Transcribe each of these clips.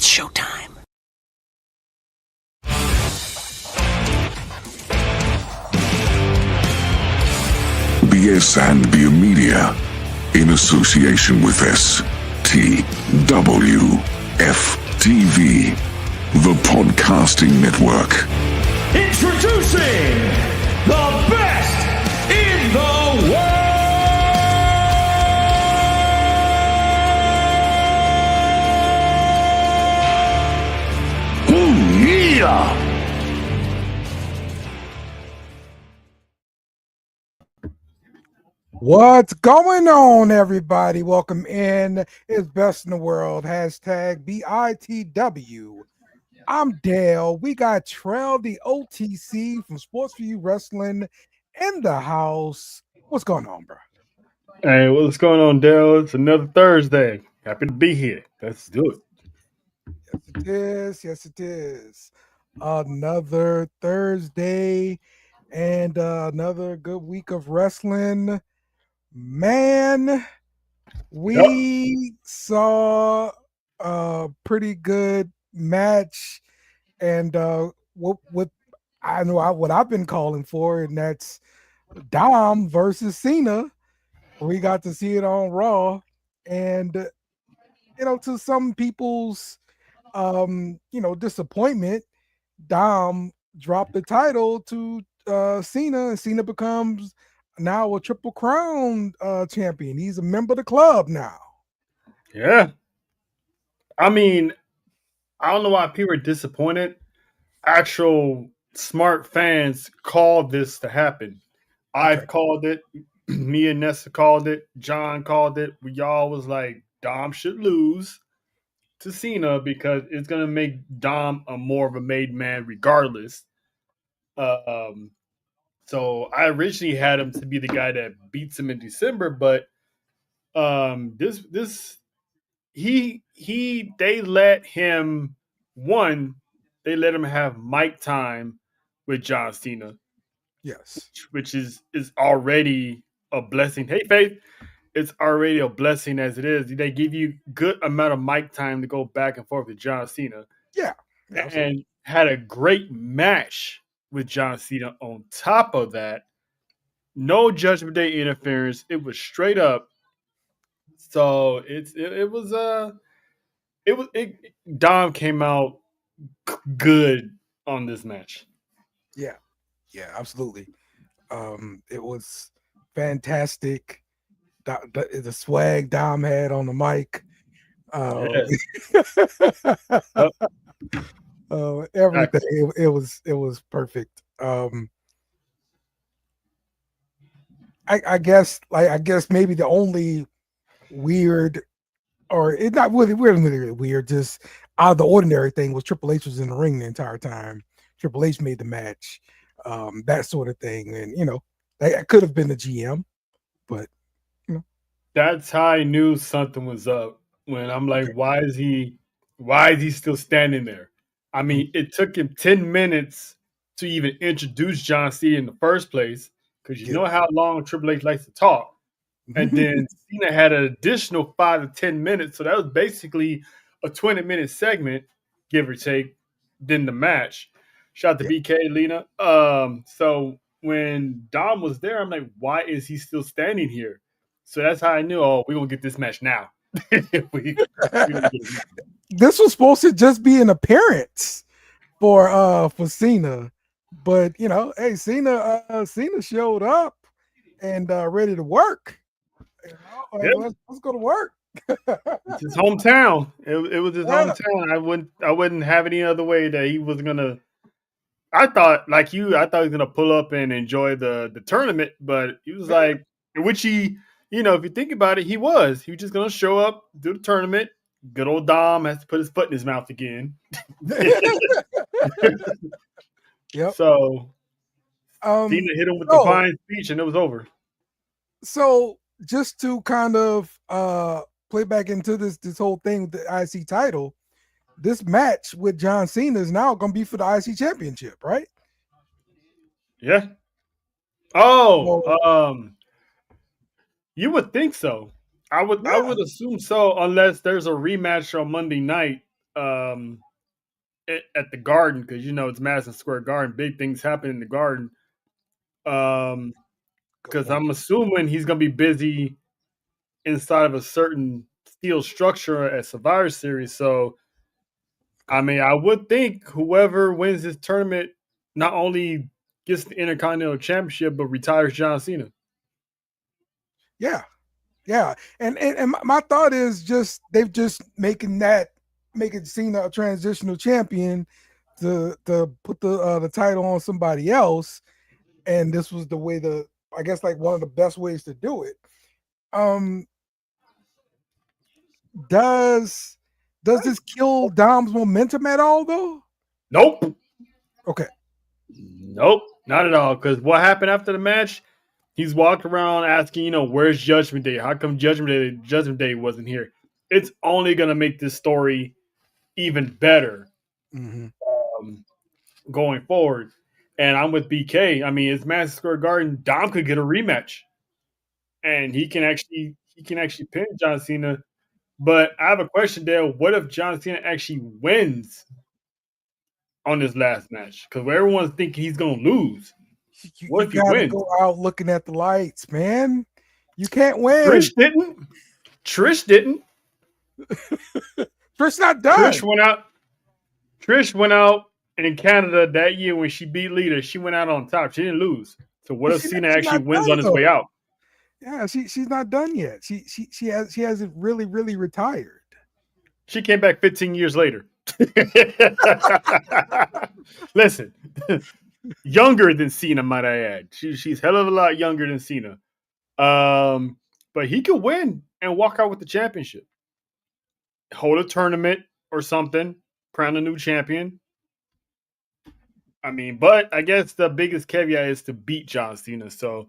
It's showtime. BS and Beer Media, in association with STWF TV, the podcasting network. Introducing the best in the world! Oh, yeah! What's going on, everybody? Welcome in. It's Best in the World. Hashtag BITW. I'm Dale. We got Trail the OTC from Sports for You Wrestling in the house. What's going on, bro? Hey, what's going on, Dale? It's another Thursday. Happy to be here. Let's do it. Yes, it is. Yes, it is. Another Thursday and another good week of wrestling. Man, we saw a pretty good match, and what I know what I've been calling for, and that's Dom versus Cena. We got to see it on Raw, and to some people's disappointment, Dom dropped the title to Cena, and Cena becomes now a Triple Crown champion. He's a member of the club now. Yeah. I mean, I don't know why people are disappointed. Actual smart fans called this to happen. I've called it. Me and Nessa called it. John called it. We all was like, Dom should lose to Cena because it's going to make Dom a more of a made man regardless. So I originally had him to be the guy that beats him in December, but they let him have mic time with John Cena. Yes. Which is already a blessing. Hey Faith, it's already a blessing as it is. They give you good amount of mic time to go back and forth with John Cena. Yeah. And had a great match with John Cena on top of that. No Judgment Day interference. It was straight up. So Dom came out good on this match. Yeah, absolutely. It was fantastic. The swag Dom had on the mic. Everything. It was perfect. I guess maybe the only weird, or it's not really weird, just out of the ordinary thing was Triple H was in the ring the entire time. Triple H made the match, that sort of thing, and that could have been the GM, but that's how I knew something was up. When I'm like, why is he still standing there? I mean, it took him 10 minutes to even introduce John Cena in the first place, because you know how long Triple H likes to talk. And then Cena had an additional 5 to 10 minutes. So that was basically a 20-minute segment, give or take, then the match. Shout out to BK, Lena. So when Dom was there, I'm like, why is he still standing here? So that's how I knew, we're going to get this match now. This was supposed to just be an appearance for Cena. But, hey, Cena showed up and ready to work. Let's go to work. It's his hometown. It was his hometown. I wouldn't have any other way that he was gonna. I thought he was gonna pull up and enjoy the tournament, but he was like, which he, if you think about it, he was just gonna show up, do the tournament. Good old Dom has to put his foot in his mouth again. Yep. So Cena hit him with the fine speech, and it was over. So just to kind of play back into this whole thing with the IC title, this match with John Cena is now going to be for the IC championship, right? Yeah. You would think so. I would assume so, unless there's a rematch on Monday night um, at the Garden, because it's Madison Square Garden. Big things happen in the Garden. Good Because point. I'm assuming he's gonna be busy inside of a certain steel structure at Survivor Series. So, I mean, I would think whoever wins this tournament not only gets the Intercontinental Championship but retires John Cena. Yeah, yeah. And my thought is just they've just making Cena a transitional champion to put the title on somebody else, and this was the way I guess like one of the best ways to do it. Does this kill Dom's momentum at all though? Nope. Okay. Nope. Not at all. Because what happened after the match? He's walked around asking, where's Judgment Day? How come Judgment Day wasn't here? It's only gonna make this story even better going forward. And I'm with BK. I mean, it's Madison Square Garden. Dom could get a rematch, and he can actually pin John Cena. But I have a question, Dale. What if John Cena actually wins on this last match? Because everyone's thinking he's gonna lose. What You if he gotta wins? go out looking at the lights, man. You can't win. Trish didn't. Trish not done. Trish went out in Canada that year when she beat Lita. She went out on top. She didn't lose. So what if Cena actually wins on his way out? Yeah, she's not done yet. She hasn't really retired. She came back 15 years later. Listen, younger than Cena, might I add. She's hell of a lot younger than Cena. But he could win and walk out with the championship. Hold a tournament or something, crown a new champion. I mean, but I guess the biggest caveat is to beat John Cena. So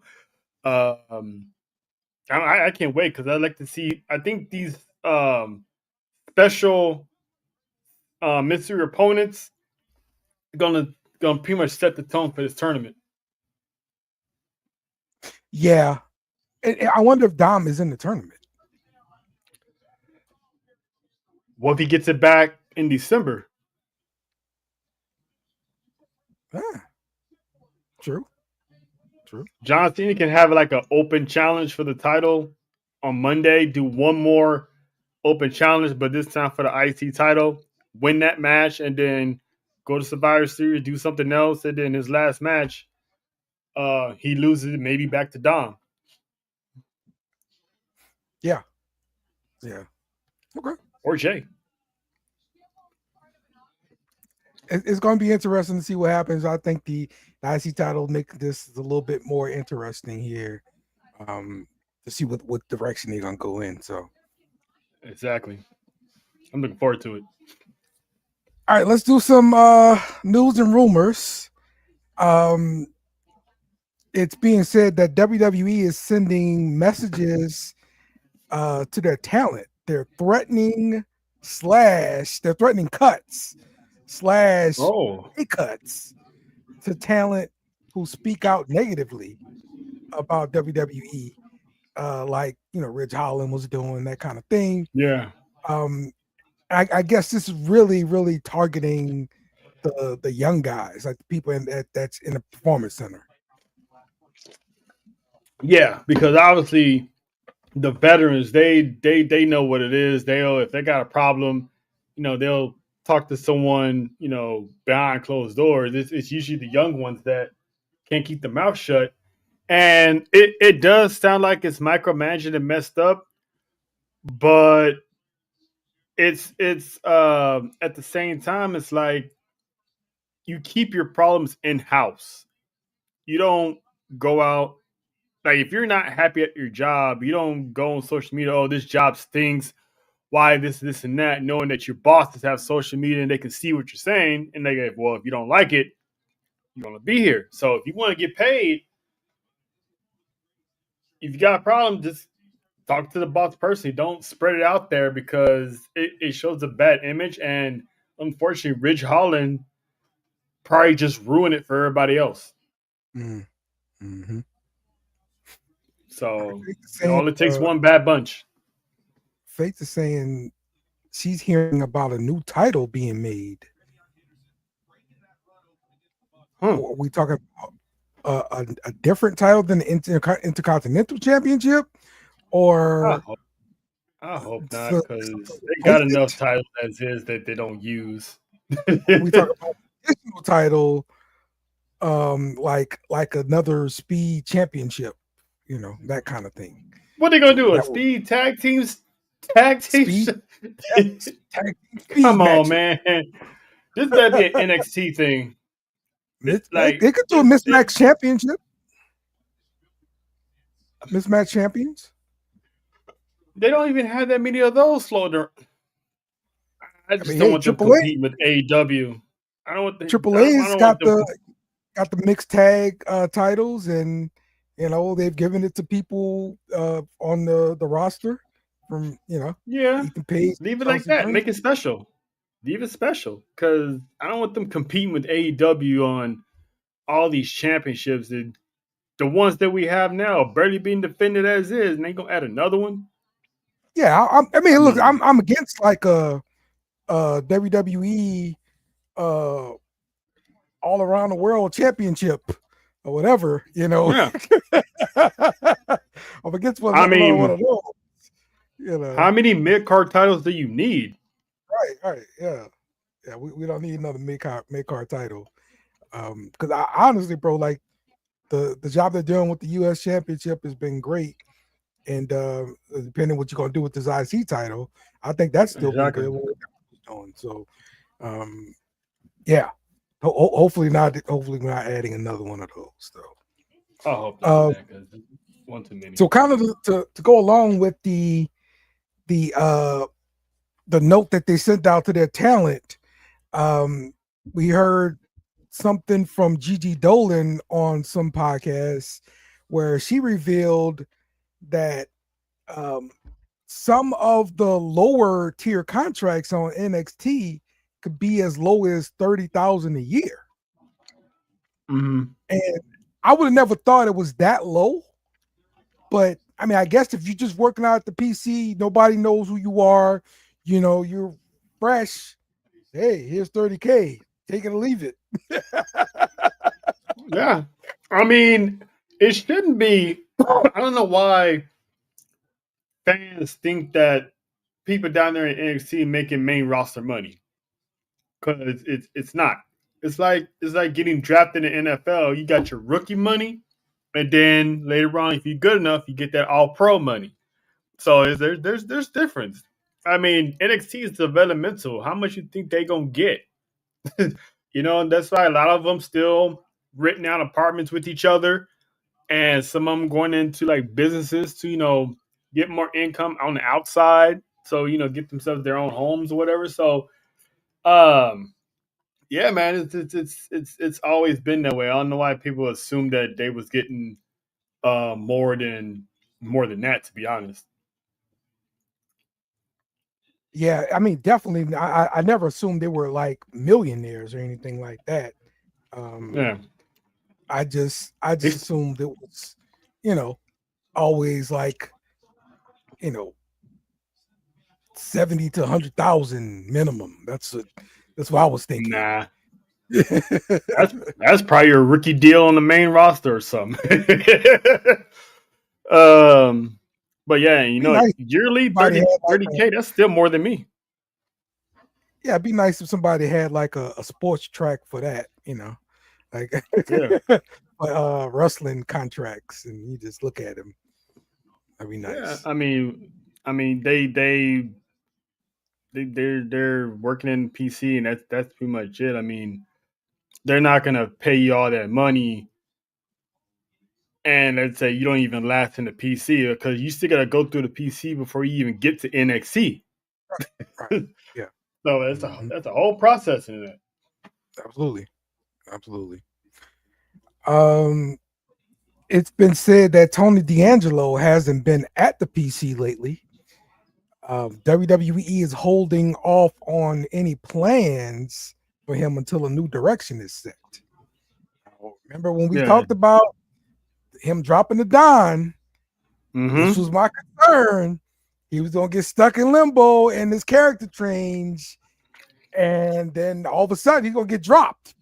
I can't wait because I'd like to see. I think these special mystery opponents gonna pretty much set the tone for this tournament. Yeah, and I wonder if Dom is in the tournament. What if he gets it back in December? True. John Cena can have like an open challenge for the title on Monday. Do one more open challenge, but this time for the IC title. Win that match, and then go to Survivor Series, do something else, and then his last match, he loses it maybe back to Dom. Yeah. Okay. Or Jay. It's going to be interesting to see what happens. I think the IC title make this a little bit more interesting here, to see what direction they're going to go in. So exactly, I'm looking forward to it. All right, let's do some news and rumors. It's being said that WWE is sending messages to their talent. They're threatening cuts / pay cuts to talent who speak out negatively about WWE, like Ridge Holland was doing that kind of thing. Yeah. I guess this is really targeting the young guys, like the people that's in the performance center. Yeah, because obviously the veterans they know what it is. If they got a problem, they'll talk to someone behind closed doors. It's usually the young ones that can't keep their mouth shut, and it does sound like it's micromanaged and messed up, but it's at the same time it's like you keep your problems in house. You don't go out. Like, if you're not happy at your job, you don't go on social media, oh, this job stinks, why this, and that, knowing that your bosses have social media and they can see what you're saying. And they go, well, if you don't like it, you want to be here. So if you want to get paid, if you got a problem, just talk to the boss personally. Don't spread it out there because it shows a bad image. And unfortunately, Ridge Holland probably just ruined it for everybody else. Mm-hmm. So all it takes one bad bunch. Faith is saying she's hearing about a new title being made. Are we talking about a different title than the Intercontinental Championship, or I hope not, to because they replace got enough it? titles as is that they don't use. We talk about an additional title, like another speed championship, that kind of thing. What are they gonna do? A That will speed tag teams? Tag team? speed, tag team Come speed on, matches. man. This better be an NXT thing. They could do a mismatch championship. Mismatch champions. They don't even have that many of those floating around. I just don't Hey, want them Triple A. competing with AEW. I don't want the, Triple I A's don't want got them. the mixed tag titles, and they've given it to people on the roster from Yeah, Ethan Page, leave it like Chelsea that. Green. Make it special. Leave it special, because I don't want them competing with AEW on all these championships. And the ones that we have now barely being defended as is, and they gonna add another one. Yeah, I mean, look, Mm. I'm against like a WWE all around the world championship or whatever, Yeah, I'm against one I of mean, those, how many mid card titles do you need? right, yeah. We don't need another mid-card title. Because I honestly, bro, like the job they're doing with the U.S. Championship has been great, and depending what you're gonna do with this IC title, I think that's still been Exactly. good. What we're doing. So, yeah. Hopefully not. Hopefully we're not adding another one of those. I hope not, man, because one too many. So kind of to go along with the note that they sent out to their talent, we heard something from Gigi Dolan on some podcasts where she revealed that some of the lower tier contracts on NXT could be as low as $30,000 a year. Mm-hmm. And I would have never thought it was that low. But I mean, I guess if you're just working out at the PC, nobody knows who you are, you're fresh. Hey, here's 30K. Take it or leave it. Yeah, I mean, it shouldn't be. I don't know why fans think that people down there in NXT making main roster money, because it's not. It's like getting drafted in the NFL. You got your rookie money, and then later on, if you're good enough, you get that All Pro money. So there's difference. I mean, NXT is developmental. How much you think they gonna get? And that's why a lot of them still renting out apartments with each other, and some of them going into like businesses to get more income on the outside. So get themselves their own homes or whatever. So yeah, man, it's always been that way. I don't know why people assume that they was getting more than that. To be honest. Yeah, I mean, definitely. I never assumed they were like millionaires or anything like that. Yeah. I just assumed it was, always like, 70 to 100,000 minimum. That's what I was thinking. Nah. That's probably a rookie deal on the main roster or something. But yeah, Nice yearly somebody had 30K, that's still more than me. yeah, it'd be nice if somebody had like a sports track for that, like Yeah. wrestling contracts, and you just look at them. That'd be nice. Yeah, I mean they're working in PC, and that's pretty much it. I mean, they're not gonna pay you all that money, and let's say you don't even last in the PC, because you still gotta go through the PC before you even get to NXT. Right. Yeah. So that's a whole process in that. Absolutely. It's been said that Tony D'Angelo hasn't been at the PC lately. WWE is holding off on any plans for him until a new direction is set. Remember when we talked about him dropping the Don? Mm-hmm. This was my concern. he was gonna get stuck in limbo and his character change, and then all of a sudden he's gonna get dropped.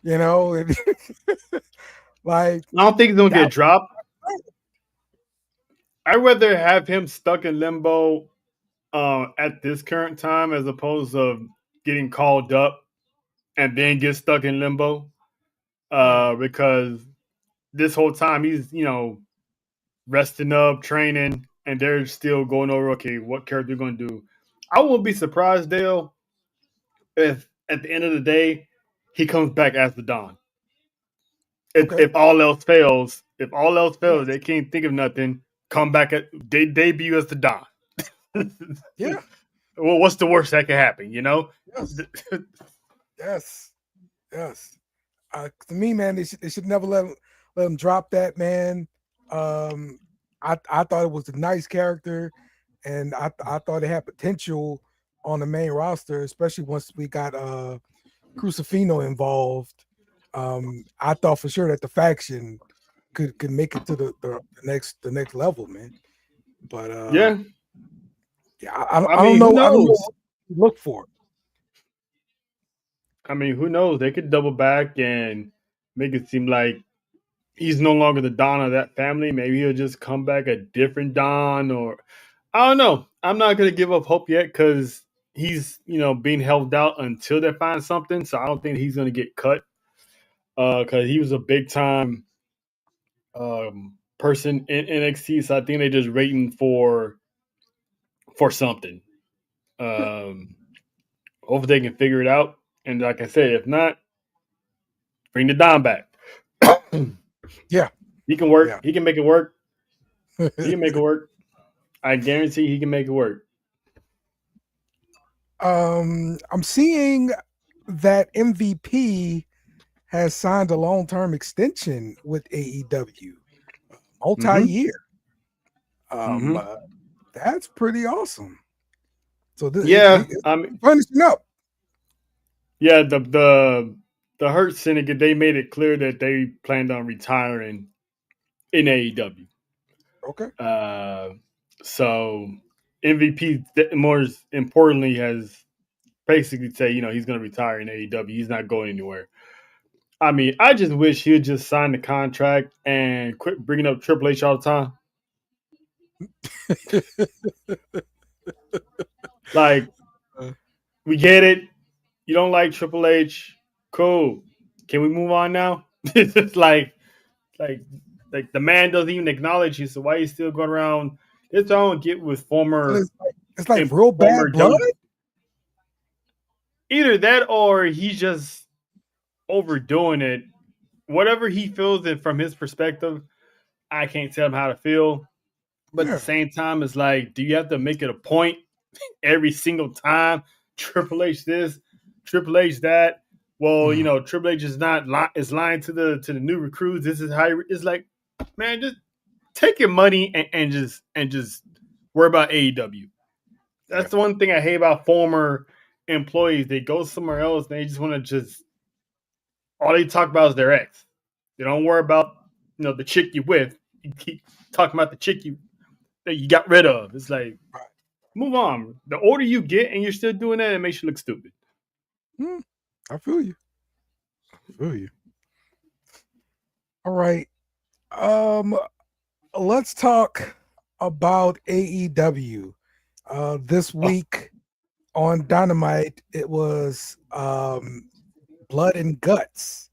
You know, like I don't think he's gonna that- get dropped. I'd rather have him stuck in limbo at this current time as opposed to getting called up and then get stuck in limbo. Because this whole time he's, resting up, training, and they're still going over, okay, what character you're going to do. I won't be surprised, Dale, if at the end of the day he comes back as the Don. If all else fails, they can't think of nothing. Come back they debut as the Don. Yeah. Well, what's the worst that can happen? Yes. To me, man, they should never let him drop that, man. I thought it was a nice character, and I thought it had potential on the main roster, especially once we got Crucifino involved. I thought for sure that the faction could make it to the next level, man. But I don't know. I don't know what to look for. I mean, who knows? They could double back and make it seem like he's no longer the Don of that family. Maybe he'll just come back a different Don, or I don't know. I'm not gonna give up hope yet because he's being held out until they find something. So I don't think he's gonna get cut because he was a big time person in NXT. So I think they're just waiting for something. Hopefully they can figure it out. And like I said, if not, bring the Don back. Yeah. He can work. Yeah. He can make it work. He can make it work. I guarantee he can make it work. I'm seeing that MVP has signed a long-term extension with AEW, multi-year. That's pretty awesome. So I'm finishing up. Yeah, the Hurt Syndicate, they made it clear that they planned on retiring in AEW. Okay. So MVP, more importantly, has basically said, he's going to retire in AEW. He's not going anywhere. I mean, I just wish he would just sign the contract and quit bringing up Triple H all the time. Like, we get it. You don't like Triple H. Cool. Can we move on now? It's just like the man doesn't even acknowledge you. So why are you still going around? That's what I don't get with former. It's like real bad blood. Either that or he's just overdoing it. Whatever he feels it from his perspective, I can't tell him how to feel. But at the same time, it's like, do you have to make it a point every single time? Triple H this, Triple H that. Well, Triple H is lying to the new recruits. This is how it's like, man, just take your money and just worry about AEW. That's the one thing I hate about former employees. They go somewhere else and they just want to all they talk about is their ex. They don't worry about the chick you with. You keep talking about the chick that you got rid of. It's like, move on. The older you get and you're still doing that, it makes you look stupid. I feel you. All right. Let's talk about AEW. This week on Dynamite, it was Blood and Guts.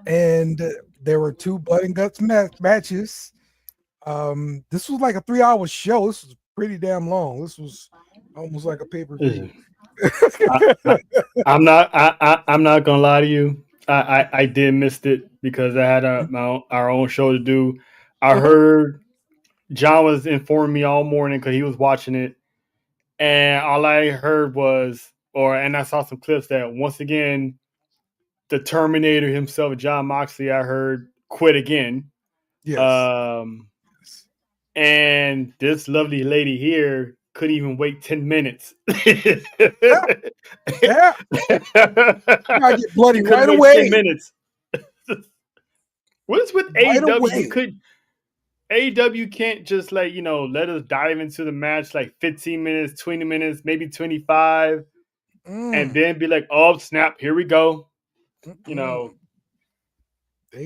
And there were 2 Blood and Guts matches. This was like a 3-hour show. This was pretty damn long. This was almost like a pay-per-view. I'm not gonna lie to you. I did miss it because I had our own show to do. I heard John was informing me all morning because he was watching it, and all I heard was, and I saw some clips that once again, the Terminator himself, John Moxley, I heard quit again. Yes. And this lovely lady here couldn't even wait 10 minutes. Yeah. I get bloody right away. 10 minutes. What is with AEW? AEW can't just like let us dive into the match like 15 minutes, 20 minutes, maybe 25, and then be like, oh snap, here we go. They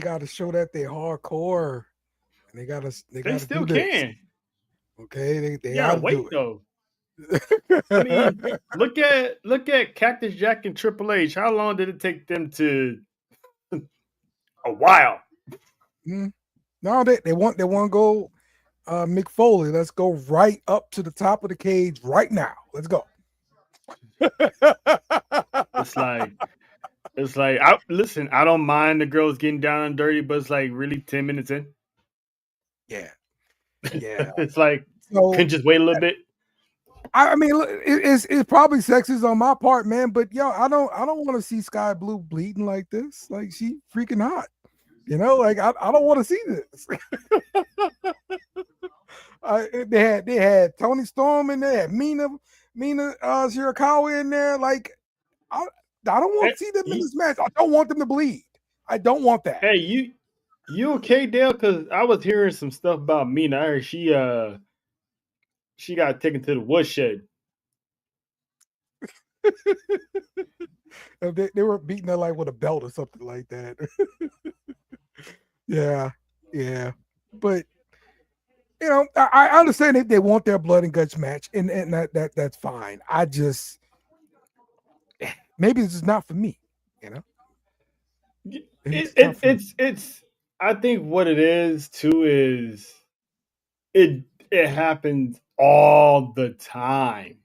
got to show that they're hardcore, and they got to still do this. can. Okay, they You gotta got to wait do though. it. I mean, look at Cactus Jack and Triple H. How long did it take them to? A while. No, they want to go Mick Foley. Let's go right up to the top of the cage right now. Let's go. It's like listen, I don't mind the girls getting down and dirty, but it's like really 10 minutes in. Yeah. It's like can just wait a little bit. I mean, it's probably sexist on my part, man. But yo, I don't want to see Sky Blue bleeding like this. Like, she freaking hot. Like I don't want to see this. They had Tony Storm in there, Mina Shirakawa in there. Like, I don't want to see them in this match. I don't want them to bleed. I don't want that. Hey, you okay, Dale? Because I was hearing some stuff about Mina. I heard she got taken to the woodshed. They were beating her like with a belt or something like that. Yeah. But I understand if they want their blood and guts match, and that's fine. I just maybe this is not for me. It's I think what it is too is it happens all the time.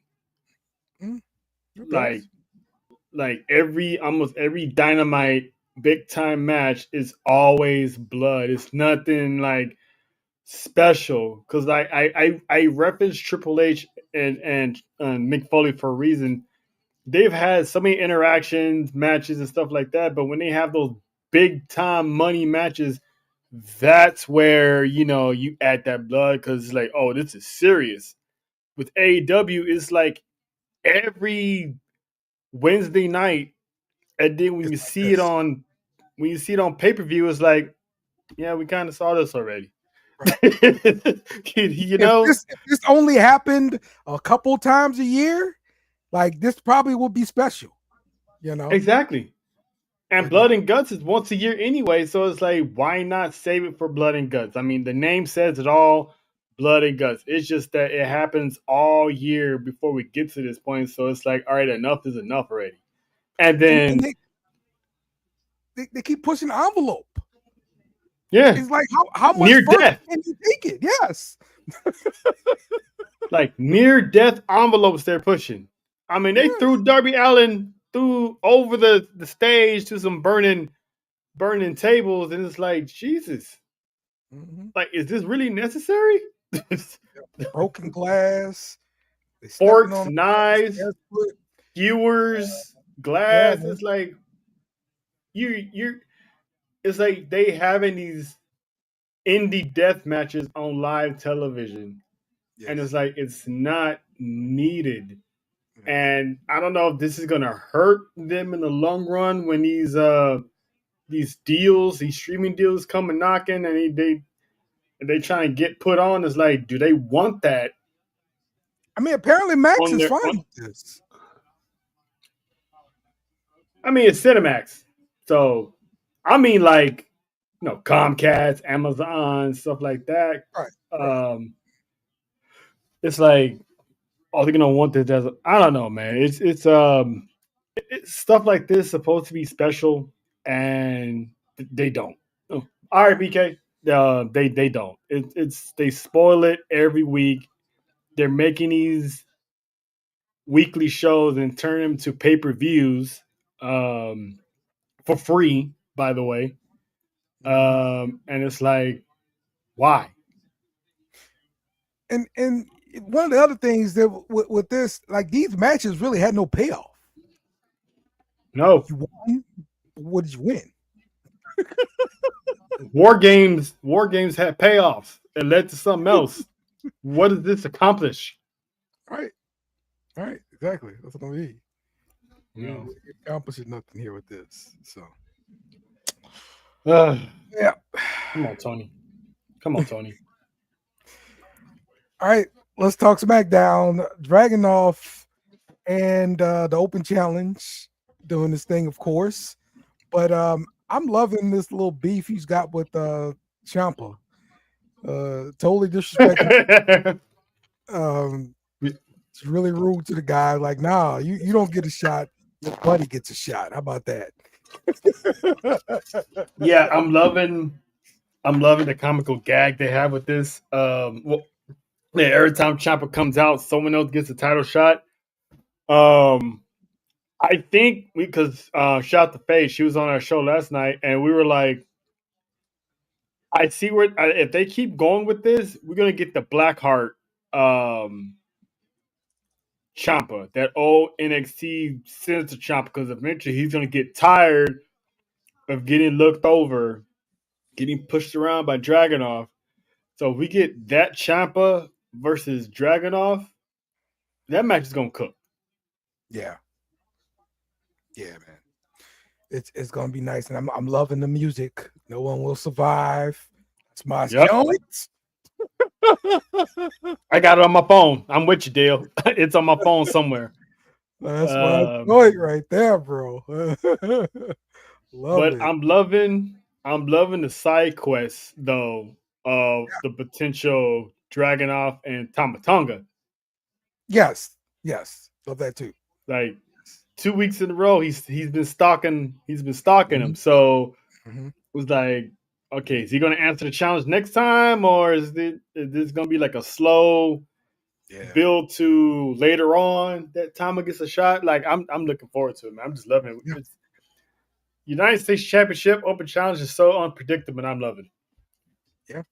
Like almost every Dynamite big time match is always blood. It's nothing like special, because I reference Triple H and Mick Foley for a reason. They've had so many interactions, matches, and stuff like that. But when they have those big time money matches, that's where you add that blood, because it's like, oh, this is serious. With AEW, it's like every Wednesday night, and then when you see it on pay-per-view, it's like, yeah, we kind of saw this already. Right. If this only happened a couple times a year, like, this probably would be special, Exactly. And Blood and Guts is once a year anyway, so it's like, why not save it for Blood and Guts? I mean, the name says it all, Blood and Guts. It's just that it happens all year before we get to this point, so it's like, all right, enough is enough already. And then they keep pushing the envelope. Yeah. It's like, how much near death can you take it? Yes. Like near death envelopes they're pushing. I mean, they threw Darby Allin over the stage to some burning tables, and it's like, Jesus. Like, is this really necessary? Broken glass, forks, knives, skewers, glass. Yeah, it's like you. It's like they having these indie death matches on live television, and it's like, it's not needed. And I don't know if this is gonna hurt them in the long run when these deals, these streaming deals come and knocking, and they trying to get put on. It's like, do they want that? I mean, apparently Max is fine with this. I mean, it's Cinemax, so I mean, like, Comcast, Amazon, stuff like that. Right. It's like, are they gonna want this as I don't know, man. It's stuff like this supposed to be special, and they don't. All right, BK. They don't. They spoil it every week. They're making these weekly shows and turn them to pay-per-views for free, by the way. And it's like, why? And one of the other things that with this, like, these matches really had no payoff. No. You won. What did you win? War games had payoffs. It led to something else. What does this accomplish? Right. Exactly. That's what I mean. It accomplishes nothing here with this. So. Yeah. Come on, Tony. All right, let's talk SmackDown. Dragunov and the Open Challenge doing this thing, of course. But I'm loving this little beef he's got with Ciampa. Totally disrespecting. It's really rude to the guy. Like, nah, you don't get a shot. Your buddy gets a shot. How about that? Yeah, I'm loving the comical gag they have with this. Yeah, every time Ciampa comes out, someone else gets a title shot. I think because shout out to Faye, she was on our show last night, and we were like, I see where if they keep going with this, we're gonna get the Blackheart Ciampa, that old NXT Senator Ciampa, because eventually he's gonna get tired of getting looked over, getting pushed around by Dragunov. So if we get that Ciampa versus Dragunov, that match is gonna cook. Yeah, man. It's gonna be nice, and I'm loving the music. No one will survive. It's my joint. I got it on my phone. I'm with you, Dale. It's on my phone somewhere. That's my joint right there, bro. But I'm loving the side quests though of the potential Dragunov and Tamatonga. Yes, love that too. Like 2 weeks in a row, he's been stalking him. So it was like, okay, is he going to answer the challenge next time, or is this going to be like a slow build to later on that Tama gets a shot? Like I'm looking forward to it, man. I'm just loving it. It's, United States Championship Open Challenge is so unpredictable, and I'm loving it. Yeah,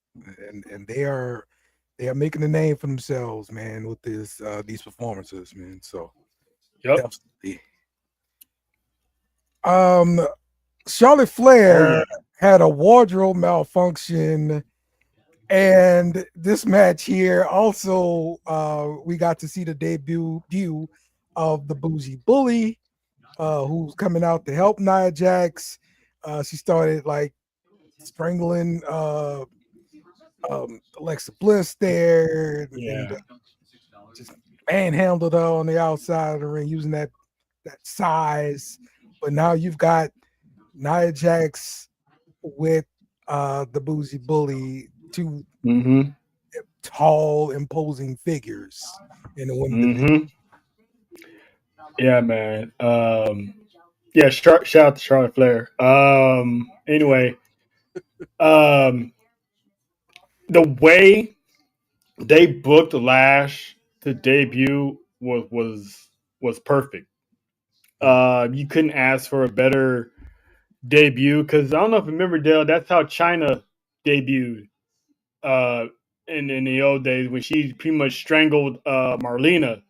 and they are making a name for themselves, man, with these performances, man. So definitely. Charlotte Flair had a wardrobe malfunction, and this match here also we got to see the debut of the Boozy Bully, who's coming out to help Nia Jax. She started like strangling Alexa Bliss there, and just manhandled her on the outside of the ring using that size. But now you've got Nia Jax with the Boozy Bully, two tall, imposing figures in the women's division. Yeah, man. Shout out to Charlotte Flair. Anyway, the way they booked Lash to debut was perfect. You couldn't ask for a better debut, because I don't know if you remember, Dale, that's how China debuted in the old days, when she pretty much strangled Marlena.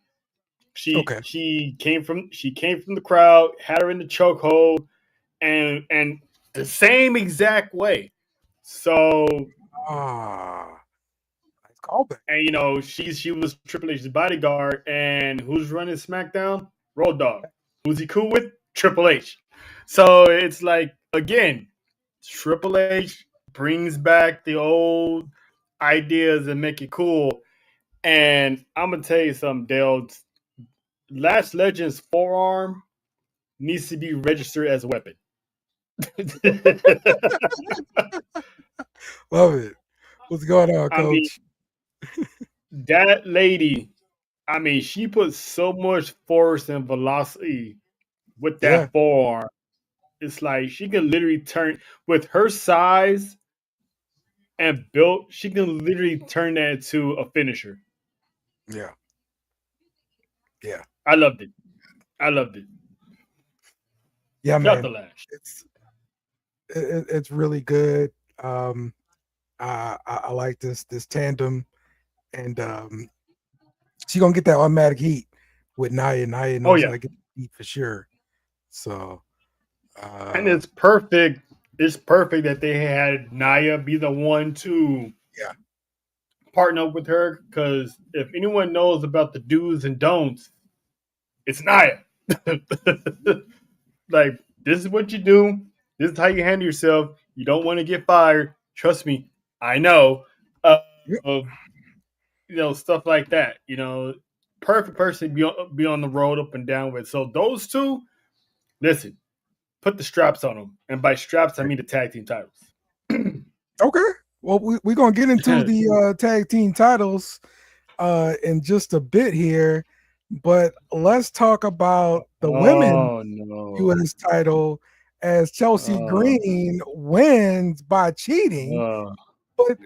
She came from the crowd, had her in the chokehold, and the same exact way. So nice callback. And she was Triple H's bodyguard, and who's running SmackDown? Road Dogg. Who's he cool with? Triple H. So it's like, again, Triple H brings back the old ideas and make it cool. And I'm gonna tell you something, Dale. Lash Legend's forearm needs to be registered as a weapon. Love it. What's going on, Coach? That lady, she put so much force and velocity with that forearm. It's like she can literally turn, with her size and build, she can literally turn that into a finisher. Yeah. I loved it. Yeah, man. The Lash. It's really good. I like this tandem, and she's gonna get that automatic heat with Nia. Nia knows how to get heat for sure. So, and it's perfect. It's perfect that they had Nia be the one to partner up with her, because if anyone knows about the do's and don'ts, it's Nia. Like, this is what you do. This is how you handle yourself. You don't want to get fired. Trust me, I know. stuff like that. Perfect person to be on the road up and down with. So those two, listen, put the straps on them, and by straps I mean the tag team titles. Okay. Well, we're gonna get into the tag team titles in just a bit here, but let's talk about the women's U.S. title as Chelsea Green wins by cheating. But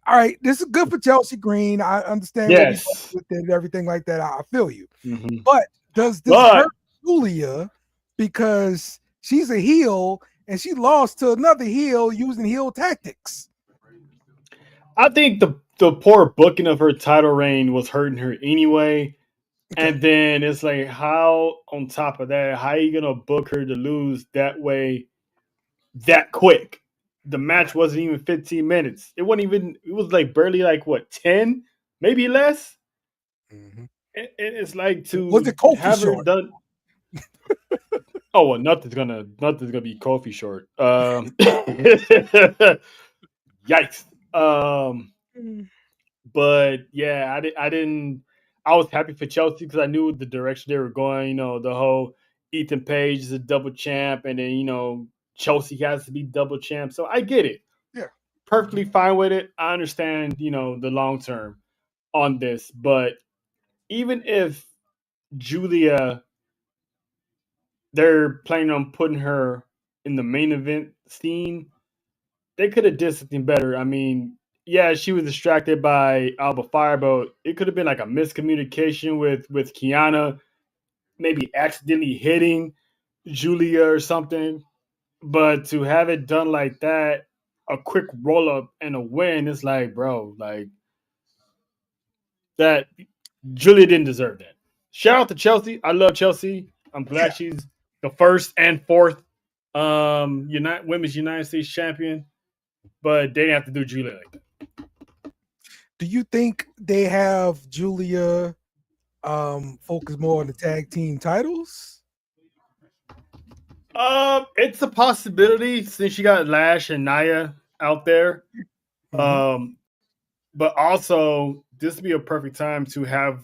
all right, this is good for Chelsea Green. I understand what we with it and everything like that. I feel you. Mm-hmm. But does this hurt Julia because she's a heel and she lost to another heel using heel tactics? I think the poor booking of her title reign was hurting her anyway. Okay. And then it's like, how on top of that, how are you gonna book her to lose that way that quick? The match wasn't even 15 minutes. It was like barely like what, 10, maybe less. Mm-hmm. It's like was it Kofi have short? Her done. Oh well, nothing's gonna be Kofi short. Yikes. But yeah, I was happy for Chelsea because I knew the direction they were going. The whole Ethan Page is a double champ, and then Chelsea has to be double champ. So I get it. Yeah, perfectly fine with it. I understand, the long term on this, but even if Julia, they're planning on putting her in the main event scene, they could have did something better. I mean, yeah, she was distracted by Alba Fire, but it could have been like a miscommunication with Kiana, maybe accidentally hitting Julia or something. But to have it done like that, a quick roll up and a win, it's like, bro, like that. Julia didn't deserve that. Shout out to Chelsea. I love Chelsea. I'm glad she's the first and fourth women's United States champion, but they didn't have to do Julia like that. Do you think they have Julia focus more on the tag team titles? It's a possibility since you got Lash and Nia out there. Mm-hmm. But also this would be a perfect time to have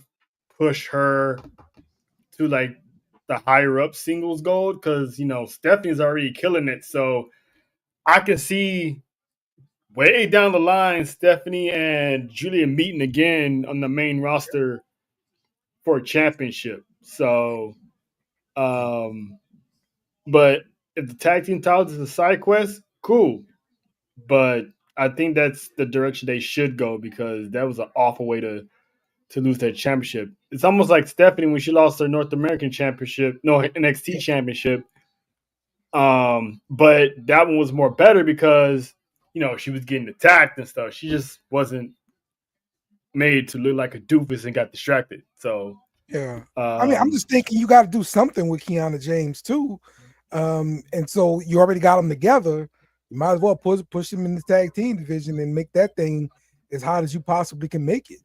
push her to like the higher up singles gold because Stephanie's already killing it. So I can see way down the line Stephanie and Julia meeting again on the main roster for a championship. So but if the tag team titles is a side quest, cool. But I think that's the direction they should go because that was an awful way to lose that championship. It's almost like Stephanie when she lost her North American championship, NXT championship. But that one was more better because she was getting attacked and stuff. She just wasn't made to look like a doofus and got distracted. So yeah, I mean, I'm just thinking you got to do something with Kiana James too. And so you already got them together. You might as well push them in the tag team division and make that thing as hot as you possibly can make it.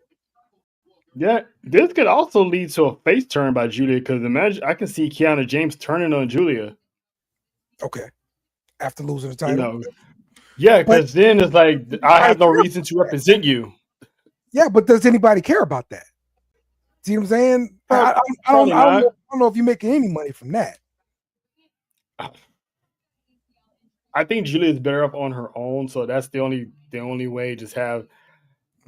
Yeah, this could also lead to a face turn by Julia because imagine I can see Kiana James turning on Julia. Okay, after losing the title. Yeah, because then it's like I have no reason to represent you. Yeah, but does anybody care about that? See what I'm saying? I don't know if you're making any money from that. I think Julia is better off on her own, so that's the only way. Just have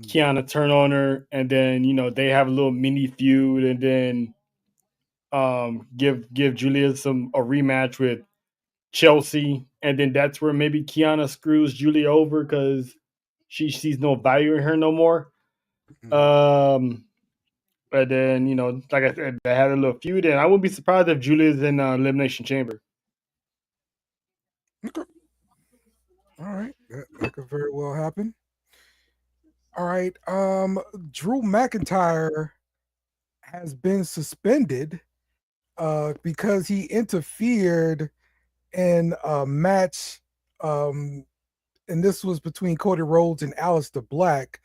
Kiana turn on her, and then they have a little mini feud, and then give Julia a rematch with Chelsea, and then that's where maybe Kiana screws Julia over because she sees no value in her no more. But then like I said, they had a little feud, and I wouldn't be surprised if Julia's in Elimination Chamber. Okay. All right, that could very well happen. All right, Drew McIntyre has been suspended because he interfered in a match, and this was between Cody Rhodes and Aleister Black.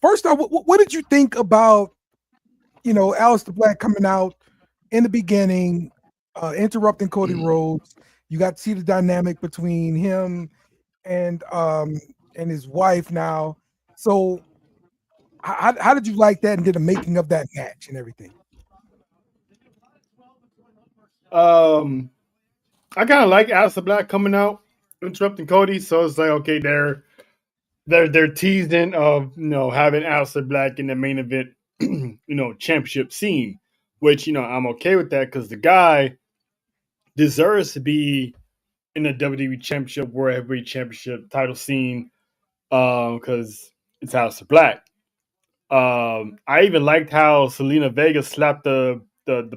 First off, what did you think about Aleister Black coming out in the beginning, interrupting Cody Rhodes? You got to see the dynamic between him and his wife now. So How did you like that, and did the making of that match and everything? I kind of like Aleister Black coming out, interrupting Cody. So it's like, okay, they're teasing of having Aleister Black in the main event, championship scene, which I'm okay with that because the guy deserves to be in the WWE Championship, World Heavyweight Championship title scene, because it's Aleister Black. I even liked how Selena Vega slapped the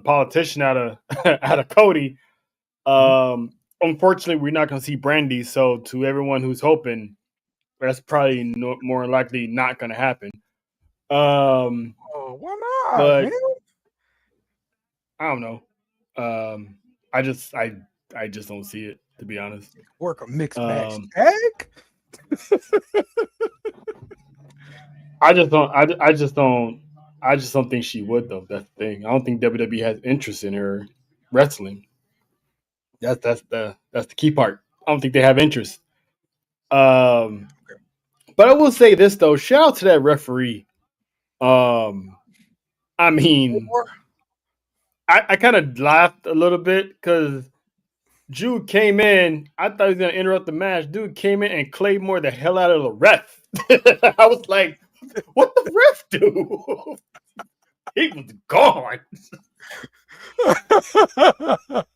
politician out of out of Cody. Unfortunately, we're not going to see Brandy. So to everyone who's hoping, that's probably more likely not going to happen. Why not, But man? I don't know. I just don't see it, to be honest. Work a mixed match tag. I just don't think she would, though. That's the thing. I don't think WWE has interest in her wrestling. That's the key part. I don't think they have interest. But I will say this though. Shout out to that referee. I mean, I kind of laughed a little bit because Drew came in. I thought he was gonna interrupt the match. Dude came in and Claymore the hell out of the ref. I was like, "What the ref do?" He was gone.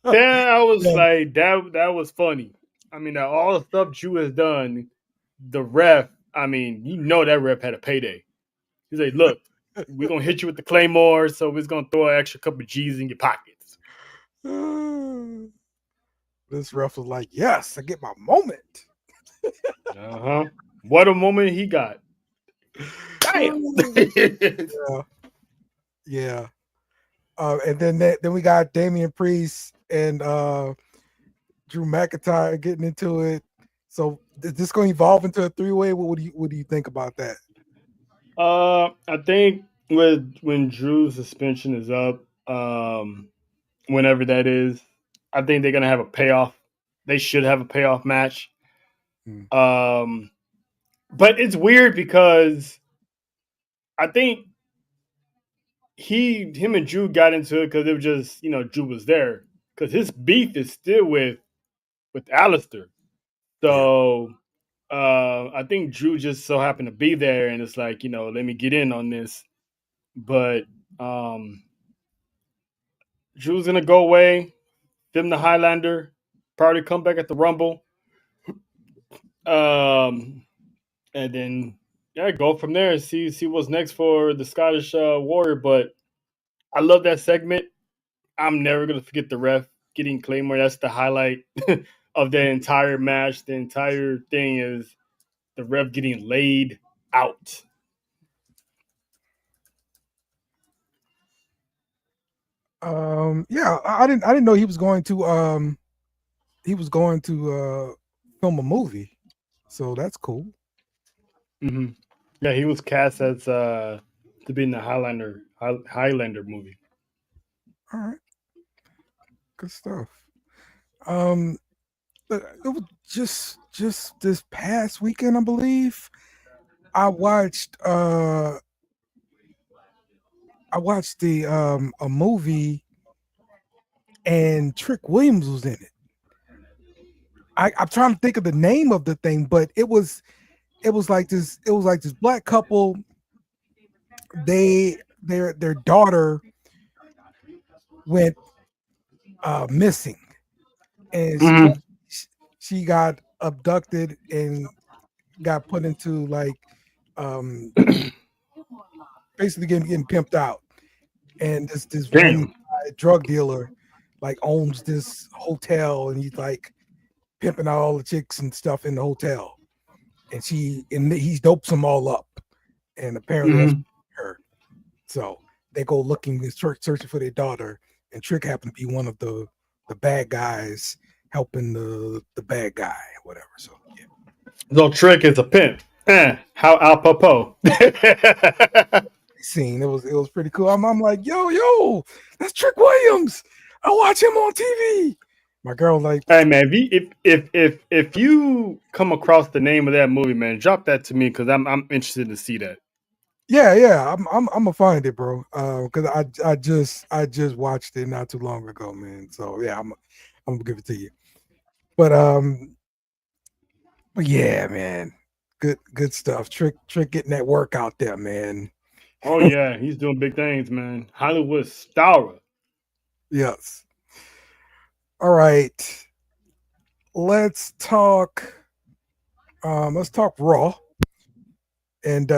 Then I was like, that was funny. I mean, all the stuff Drew has done, the ref. I mean, that ref had a payday. He's like, "Look, we're gonna hit you with the Claymore, so we're gonna throw an extra couple of G's in your pockets." This ref was like, "Yes, I get my moment." What a moment he got! Damn. Yeah. And then we got Damian Priest and Drew McIntyre getting into it. So is this going to evolve into a three-way? What do you think about that? I think when Drew's suspension is up, whenever that is, I think they're gonna have a payoff. They should have a payoff match. But it's weird because I think him and Drew got into it because it was just Drew was there because his beef is still with Aleister. So I think Drew just so happened to be there, and it's like let me get in on this. But Drew's gonna go away, film the Highlander, probably come back at the Rumble, and then go from there and see what's next for the Scottish Warrior. But I love that segment. I'm never gonna forget the ref getting Claymore. That's the highlight of the entire match. The entire thing is the ref getting laid out. Yeah, I didn't know he was going to film a movie, so that's cool. Mm-hmm. Yeah, he was cast as to be in the Highlander movie. All right, good stuff. It was just this past weekend, I believe. I watched a movie, and Trick Williams was in it. I'm trying to think of the name of the thing, but it was like this black couple. Their daughter went missing, and she got abducted and got put into like basically getting pimped out. And this one drug dealer like owns this hotel, and he's like pimping out all the chicks and stuff in the hotel, and he dopes them all up, and apparently that's her. So they go looking, searching for their daughter, and Trick happened to be one of the bad guys helping the bad guy, whatever. So yeah. So Trick is a pimp. How apropos. Scene. It was pretty cool. I'm like, yo, that's Trick Williams. I watch him on TV. My girl like, hey man, if you come across the name of that movie, man, drop that to me because I'm interested to see that. Yeah. I'm gonna find it, bro. Because I just watched it not too long ago, man. So yeah, I'm gonna give it to you. But yeah, man, good stuff. Trick getting that work out there, man. Oh yeah, he's doing big things, man. Hollywood star. Yes. All right. Let's talk. Let's talk Raw. And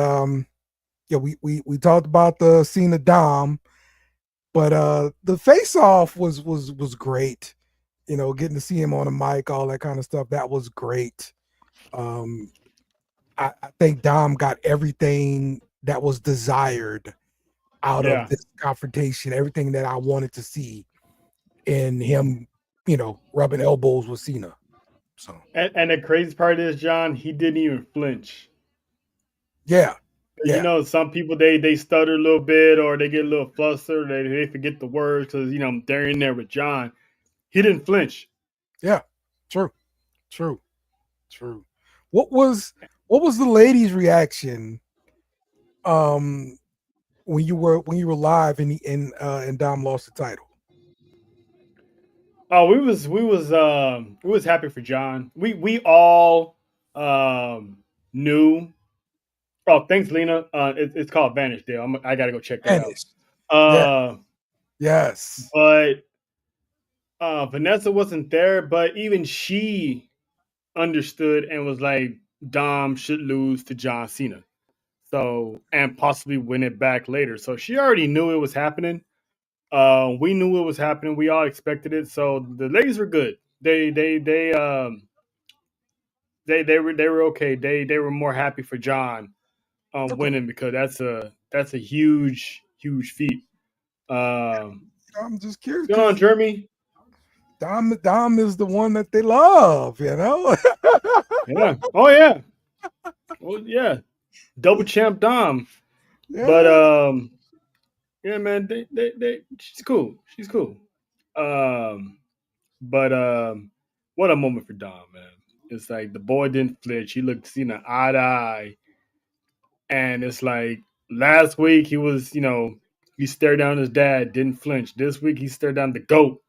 yeah, we talked about the Cena Dom, but the face off was great. You know, getting to see him on the mic, all that kind of stuff. That was great. Um, I think Dom got everything that was desired out of Yeah. this confrontation, everything that I wanted to see in him, rubbing elbows with Cena. So And the crazy part is, John, he didn't even flinch. yeah, You yeah, know, some people they stutter a little bit or they get a little flustered. They forget the words because they're in there with John. He didn't flinch. yeah. True, true, true. What was the ladies' reaction um when you were live and Dom lost the title? Oh, we was happy for John. We all knew. Oh, thanks, Lena. It's called Vanish Dale. I gotta go check that out. Vanish. Yeah, Uh, yes. but Vanessa wasn't there, but even she understood and was like, Dom should lose to John Cena. So and possibly win it back later. So she already knew it was happening. We knew it was happening. We all expected it. So the ladies were good. They were okay. They were more happy for John Okay. winning because that's a huge feat. Um, I'm just curious Going on, because Jeremy. Dom is the one that they love, you know. Yeah. Oh yeah. Well, yeah. Double champ Dom. But Yeah. yeah, man, she's cool. She's cool. Um, but what a moment for Dom, man. It's like the boy didn't flinch. He looked eye to eye, and it's like last week he stared down his dad, didn't flinch. This week he stared down the goat,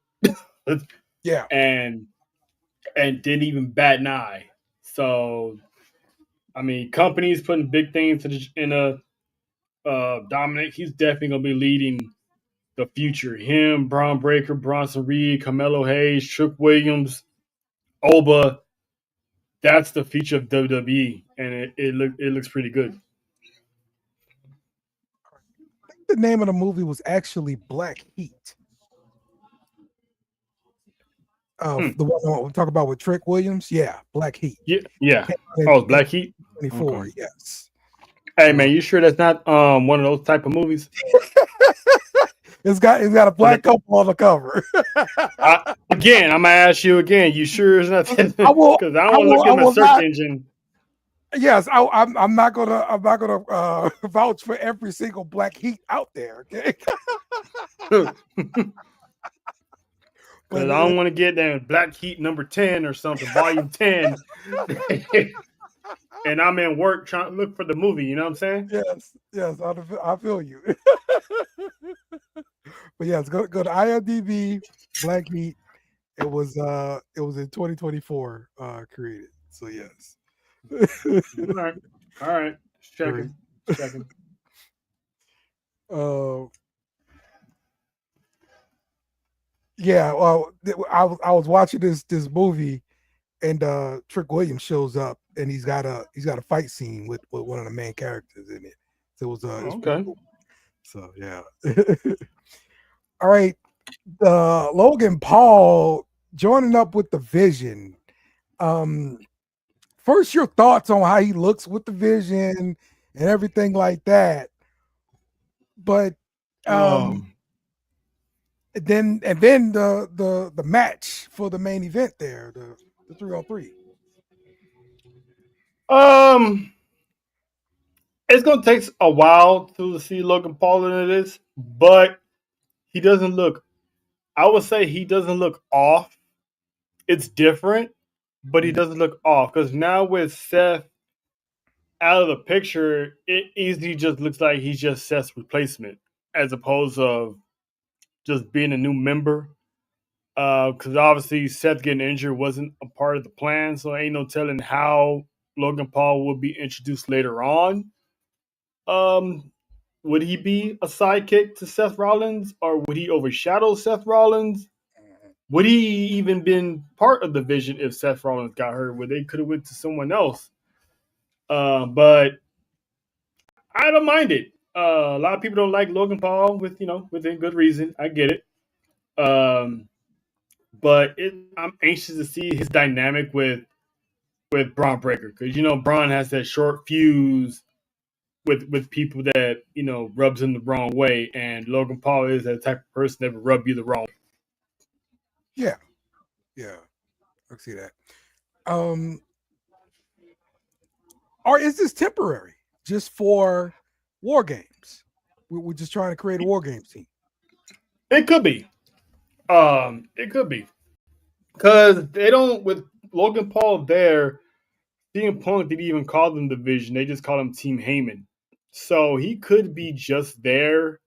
Yeah. and didn't even bat an eye. So I mean, companies putting big things in a Dominic. He's definitely gonna be leading the future. Him, Braun Breaker, Bronson Reed, Carmelo Hayes, Trick Williams, Oba. That's the future of WWE, and it looks pretty good. The name of the movie was actually Black Heat. Hmm. The one we talk about with Trick Williams. Yeah, Black Heat. Yeah, yeah. Came out Oh, it's in Black Heat. 24. Okay. Yes. Hey man, you sure that's not one of those type of movies? It's got a black couple on the cover. Again, I'm gonna ask you again. You sure it's not? I will. Because I I want to will. look I at my will search not. engine. Yes, I'm not gonna. I'm not gonna vouch for every single Black Heat out there. Okay. Because But I don't want to get that Black Heat number 10 or something, volume 10. And I'm in work trying to look for the movie. You know what I'm saying? yes, I feel you. But yes, go to IMDb. Black Heat. It was in 2024 created. So yes. All right. All right. Just Great. checking. Just checking. Uh, yeah. Well, I was watching this movie, and Trick Williams shows up, and he's got a fight scene with one of the main characters in it. So it's pretty Okay. cool. So yeah. All right. Logan Paul joining up with the Vision. First, your thoughts on how he looks with the Vision and everything like that. But Um, then the match for the main event there, the 3-on-3. um, it's gonna take a while to see Logan Paul into this, but he doesn't look. I would say he doesn't look off. It's different, but he doesn't look off because now with Seth out of the picture, it easily just looks like he's just Seth's replacement, as opposed of just being a new member. Because obviously Seth getting injured wasn't a part of the plan, so ain't no telling how Logan Paul will be introduced later on. Um, would he be a sidekick to Seth Rollins, or would he overshadow Seth Rollins? Would he even been part of the vision if Seth Rollins got hurt? Where they could have went to someone else. But I don't mind it. A lot of people don't like Logan Paul within good reason. I get it. Um, but I'm anxious to see his dynamic with Braun Breaker, because Braun has that short fuse with people that rubs him the wrong way, and Logan Paul is that type of person that will rub you the wrong way. Yeah, I see that. Or is this temporary, just for War Games? We're just trying to create a War Games team. It could be. It could be, because they don't, with Logan Paul there. CM Punk didn't even call them division; they just called him Team Heyman. So he could be just there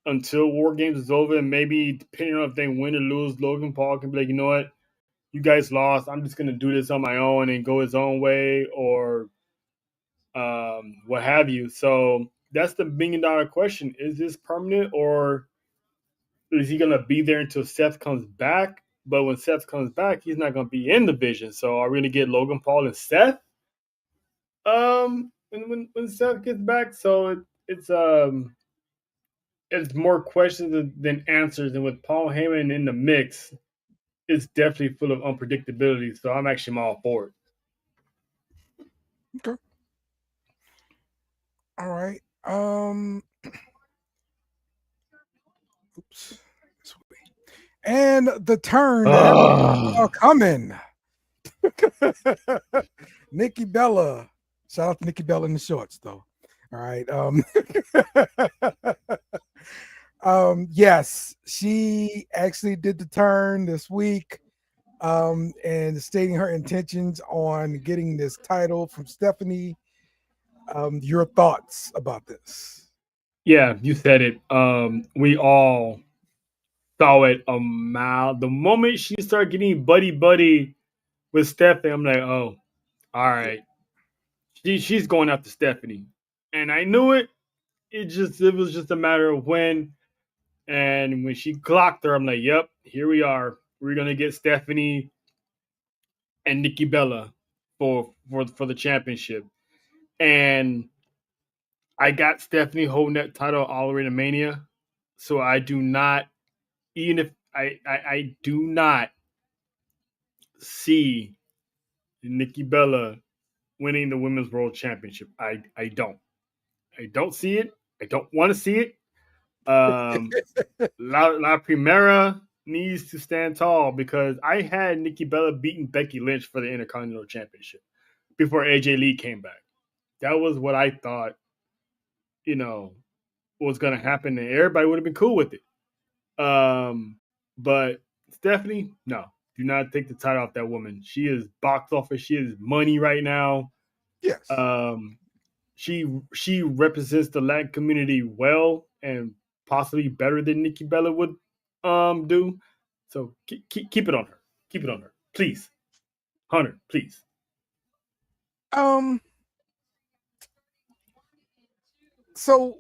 until War Games is over, and maybe depending on if they win or lose, Logan Paul can be like, you know what, you guys lost. I'm just gonna do this on my own and go his own way, or what have you. So that's the $1 million question: is this permanent, or is he gonna be there until Seth comes back? But when Seth comes back, he's not gonna be in the vision. So are we gonna get Logan Paul and Seth? When Seth gets back, so it's more questions than answers, and with Paul Heyman in the mix, it's definitely full of unpredictability. So I'm actually all for it. Okay. All right. Oops. And the turn are coming. Nikki Bella. Shout out to Nikki Bella in the shorts, though. All right. Yes, she actually did the turn this week, and stating her intentions on getting this title from Stephanie. Your thoughts about this? Yeah, you said it. We all saw it a mile. The moment she started getting buddy with Stephanie, I'm like, oh, all right. She's going after Stephanie, and I knew it. It was just a matter of when. And when she clocked her, I'm like, yep, here we are. We're gonna get Stephanie and Nikki Bella for the championship. And I got Stephanie holding that title all the way to Mania. So I do not, even if I do not see Nikki Bella winning the Women's World Championship. I don't. I don't see it. I don't want to see it. La Primera needs to stand tall, because I had Nikki Bella beating Becky Lynch for the Intercontinental Championship before AJ Lee came back. That was what I thought, was going to happen, and everybody would have been cool with it. But Stephanie, no, do not take the title off that woman. She is box office. She is money right now. Yes. She represents the Latin community well, and possibly better than Nikki Bella would do. So keep it on her. Keep it on her, please, Hunter, please. So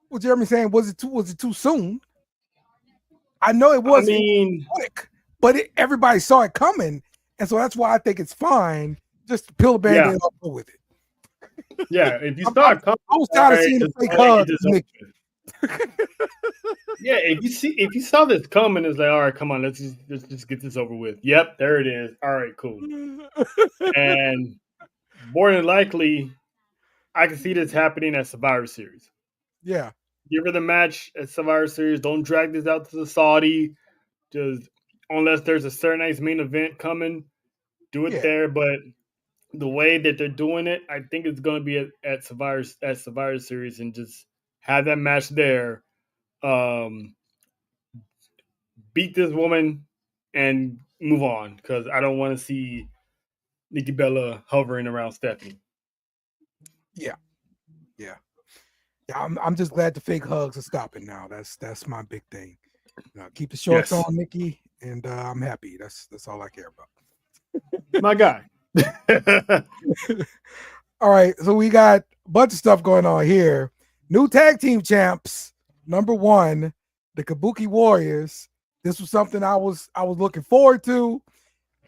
what Jeremy saying, was it too soon? I know it was quick, but everybody saw it coming, and so that's why I think it's fine just to peel the band-aid off with it. Yeah, if you saw it coming, I was tired of seeing the fake hug. Yeah, if you saw this coming, it's like, all right, come on, let's just get this over with. Yep, there it is. All right, cool. And more than likely, I can see this happening at Survivor Series. Yeah. Give her the match at Survivor Series. Don't drag this out to the Saudi. Just unless there's a certain nice main event coming, do it there. But the way that they're doing it, I think it's going to be at Survivor Series, and just have that match there. Beat this woman and move on, because I don't want to see Nikki Bella hovering around Stephanie. Yeah. I'm just glad the fake hugs are stopping now. That's my big thing. Keep the shorts Yes. on, Nikki, and I'm happy. That's all I care about. My guy. All right, so we got a bunch of stuff going on here. New tag team champs, number 1, the Kabuki Warriors. This was something I was looking forward to.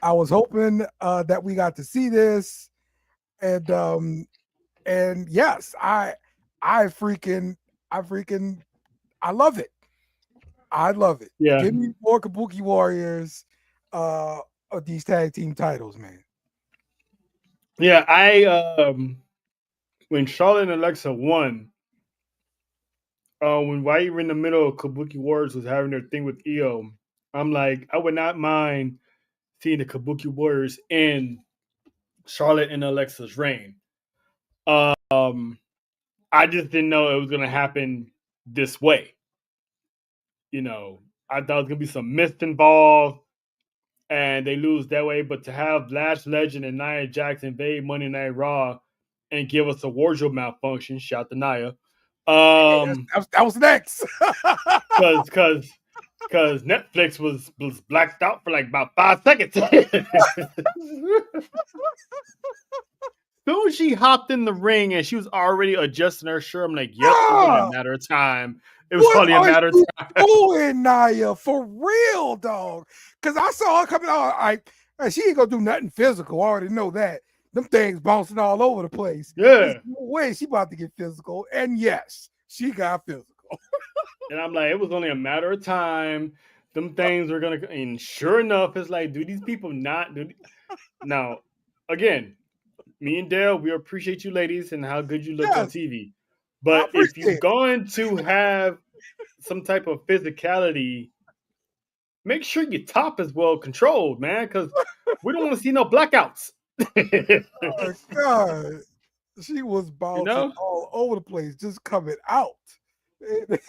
I was hoping that we got to see this, and yes, I freaking love it. I love it. Yeah. Give me more Kabuki Warriors of these tag team titles, man. Yeah, I when Charlotte and Alexa won, when while you were in the middle of Kabuki Warriors was having their thing with Io, I'm like, I would not mind seeing the Kabuki Warriors in Charlotte and Alexa's reign. I just didn't know it was gonna happen this way. I thought it was gonna be some myth involved, and they lose that way. But to have Lash Legend and Nia Jax invade Monday Night Raw and give us a wardrobe malfunction, shout to Nia. That was next. Because Netflix was blacked out for like about 5 seconds. Soon as she hopped in the ring and she was already adjusting her shirt, I'm like, yep, it was only a matter of time. It was only a matter of time. Doing, Nia, for real, dog. Because I saw her coming out. She ain't gonna do nothing physical. I already know that. Them things bouncing all over the place. Yeah. There's no way she about to get physical. And yes, she got physical. And I'm like, it was only a matter of time. Them things were gonna, and sure enough, it's like, do these people not do? Now, again, me and Dale, we appreciate you ladies and how good you look on TV. But if you're going to have some type of physicality, make sure your top is well controlled, man, because we don't want to see no blackouts. Oh, God. She was bouncing all over the place, just coming out. It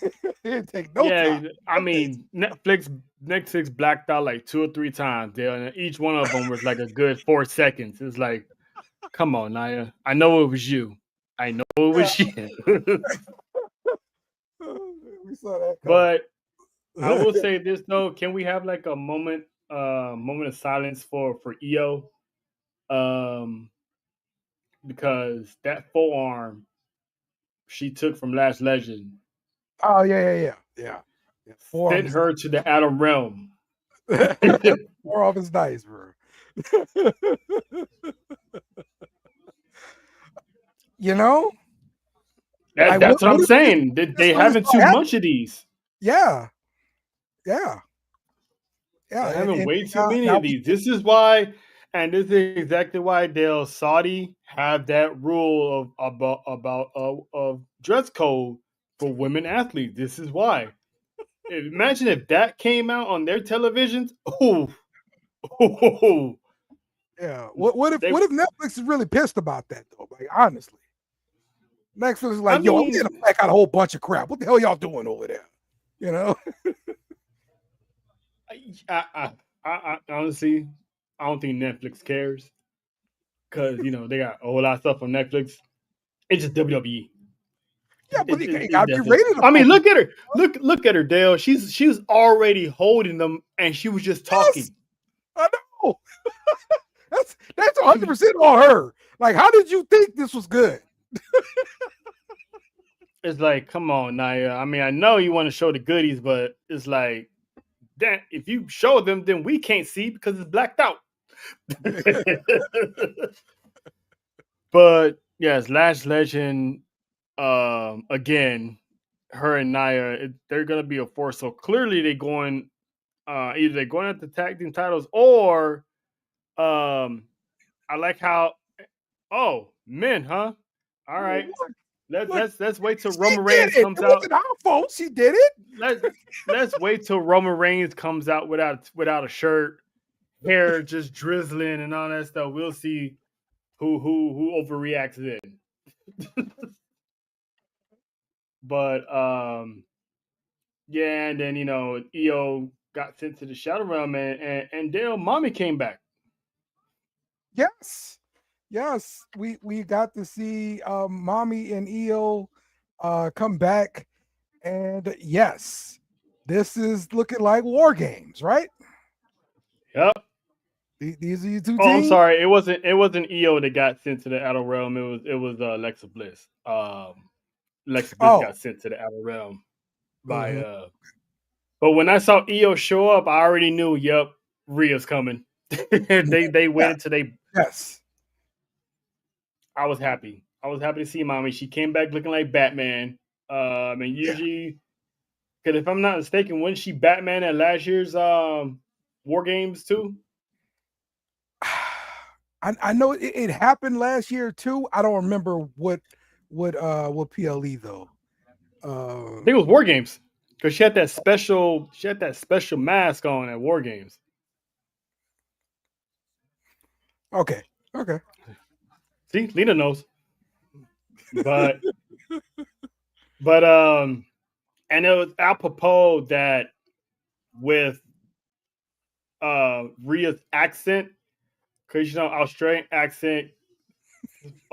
didn't take no time. I mean, Netflix blacked out like 2 or 3 times there, and each one of them was like a good 4 seconds. It's like, come on, Nia. I know it was you. I know it was you. We saw that. But I will say this though: can we have like a moment of silence for Io? Because that forearm she took from Last Legend. Oh yeah. Sent her to the Atom Realm. Forearm is nice, bro. That's what I'm saying. They having too much of these. Yeah. They're having way too many of these. This is why, and this is exactly why Dale Saudi have that rule of dress code for women athletes. This is why. Imagine if that came out on their televisions. Yeah. What if Netflix is really pissed about that though? Like honestly, Netflix is like, I'm getting back out a whole bunch of crap. What the hell y'all doing over there? I honestly, I don't think Netflix cares because they got a whole lot of stuff on Netflix. It's just WWE. Yeah, but it got to be rated. I mean, look at her. Look at her, Dale. She was already holding them, and she was just talking. Yes, I know. that's 100% on her. Like, how did you think this was good? It's like, come on, Nia. I mean, I know you want to show the goodies, but it's like, that if you show them, then we can't see because it's blacked out. But yes, Last Legend. Again, her and Nia, they're gonna be a force. So clearly, they're going either they're going at the tag team titles, or I like how men, huh? All right, let's wait till Roman Reigns comes out. It wasn't our fault. She did it. Let's wait till Roman Reigns comes out without a shirt, hair just drizzling and all that stuff. We'll see who overreacts then. But yeah, and then Io got sent to the Shadow Realm, and Dale Mommy came back. Yes, Yes, we got to see Mommy and Io come back, and yes, this is looking like war games, right? Yep. These are your two Oh, I'm teams. sorry. It wasn't EO that got sent to the outer realm. It was Alexa Bliss. Alexa Bliss Oh, got sent to the outer realm by mhm. But when I saw EO show up, I already knew. Yep, Rhea's coming. They Yeah, waited till they. yes, I was happy. I was happy to see mommy. She came back looking like Batman. And yeah. usually, because if I'm not mistaken, wasn't she Batman at last year's War Games too? I know it happened last year too. I don't remember what PLE though. I think it was War Games because she had that special mask on at War Games. Okay, okay, See, Lena knows, but but and it was apropos that with Rhea's accent, because Australian accent,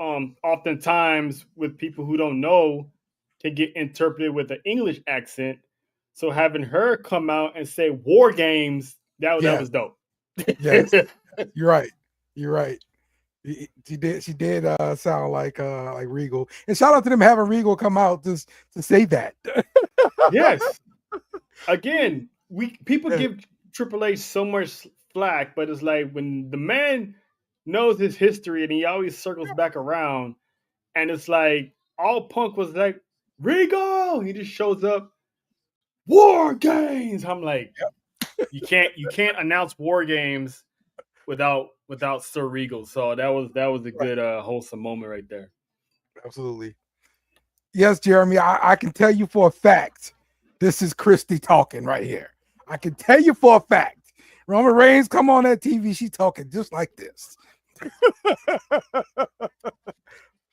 oftentimes with people who don't know, can get interpreted with an English accent. So having her come out and say "war games," that yeah, was dope. yes. You're right. You're right. She did sound like Regal. And shout out to them having Regal come out just to say that. Yes. Again, we people Yeah, give Triple H so much flack, but it's like when the man knows his history and he always circles back around, and it's like all Punk was like Regal. He just shows up. War games. I'm like, you can't announce war games without Sir Regal. So that was a right. good wholesome moment right there. Absolutely. Yes, Jeremy, I can tell you for a fact this is Christy talking right here. I can tell you for a fact. Roman Reigns come on that TV, she talking just like this.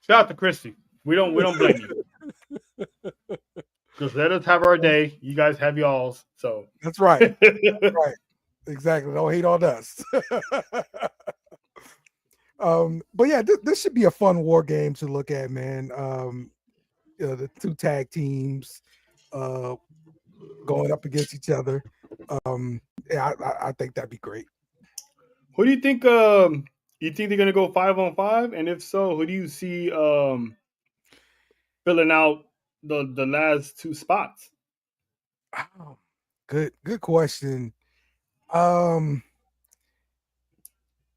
Shout out to Christy. We don't blame you. Just let us have our day. You guys have y'all's. So That's right. Right. Exactly. Don't hate on us. But yeah, this should be a fun war game to look at, man. The two tag teams uh going up against each other. Yeah, I think that'd be great. who do you think you think they're gonna go 5-on-5? And if so, who do you see filling out the last two spots? Oh, good question. Um,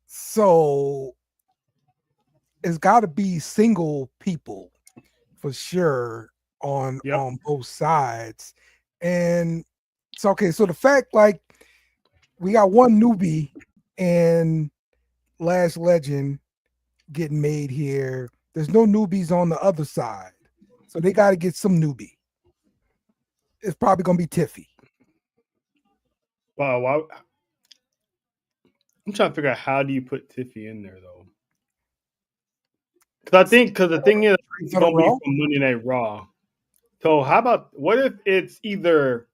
so it's got to be single people for sure Yep. on both sides, and so okay. So the fact like we got one newbie and Last Legend getting made here. There's no newbies on the other side, so they got to get some newbie. It's probably gonna be Tiffy. Wow, I'm trying to figure out how do you put Tiffy in there though. Because the thing is, Is it's that a gonna be Raw? from Monday Night Raw. So how about what if it's either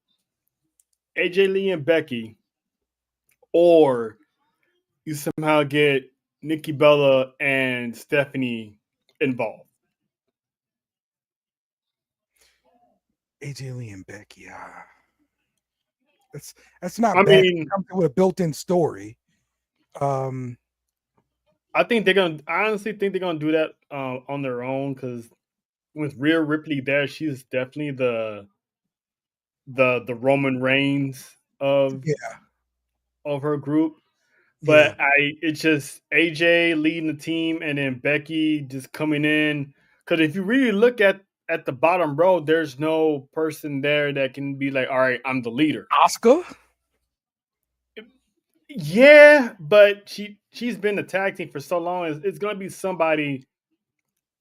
AJ Lee and Becky, or you somehow get Nikki Bella and Stephanie involved? AJ Lee and Becky. That's that's not I bad. mean, Comes with a built-in story. Um, I think they're gonna. I honestly think they're gonna do that on their own because with Rhea Ripley there, she's definitely the Roman Reigns yeah, of her group. yeah, But it's just AJ leading the team and then Becky just coming in. Because if you really look at the bottom row, there's no person there that can be like, all right, I'm the leader. Oscar. Yeah, but she's been the tag team for so long. It's gonna be somebody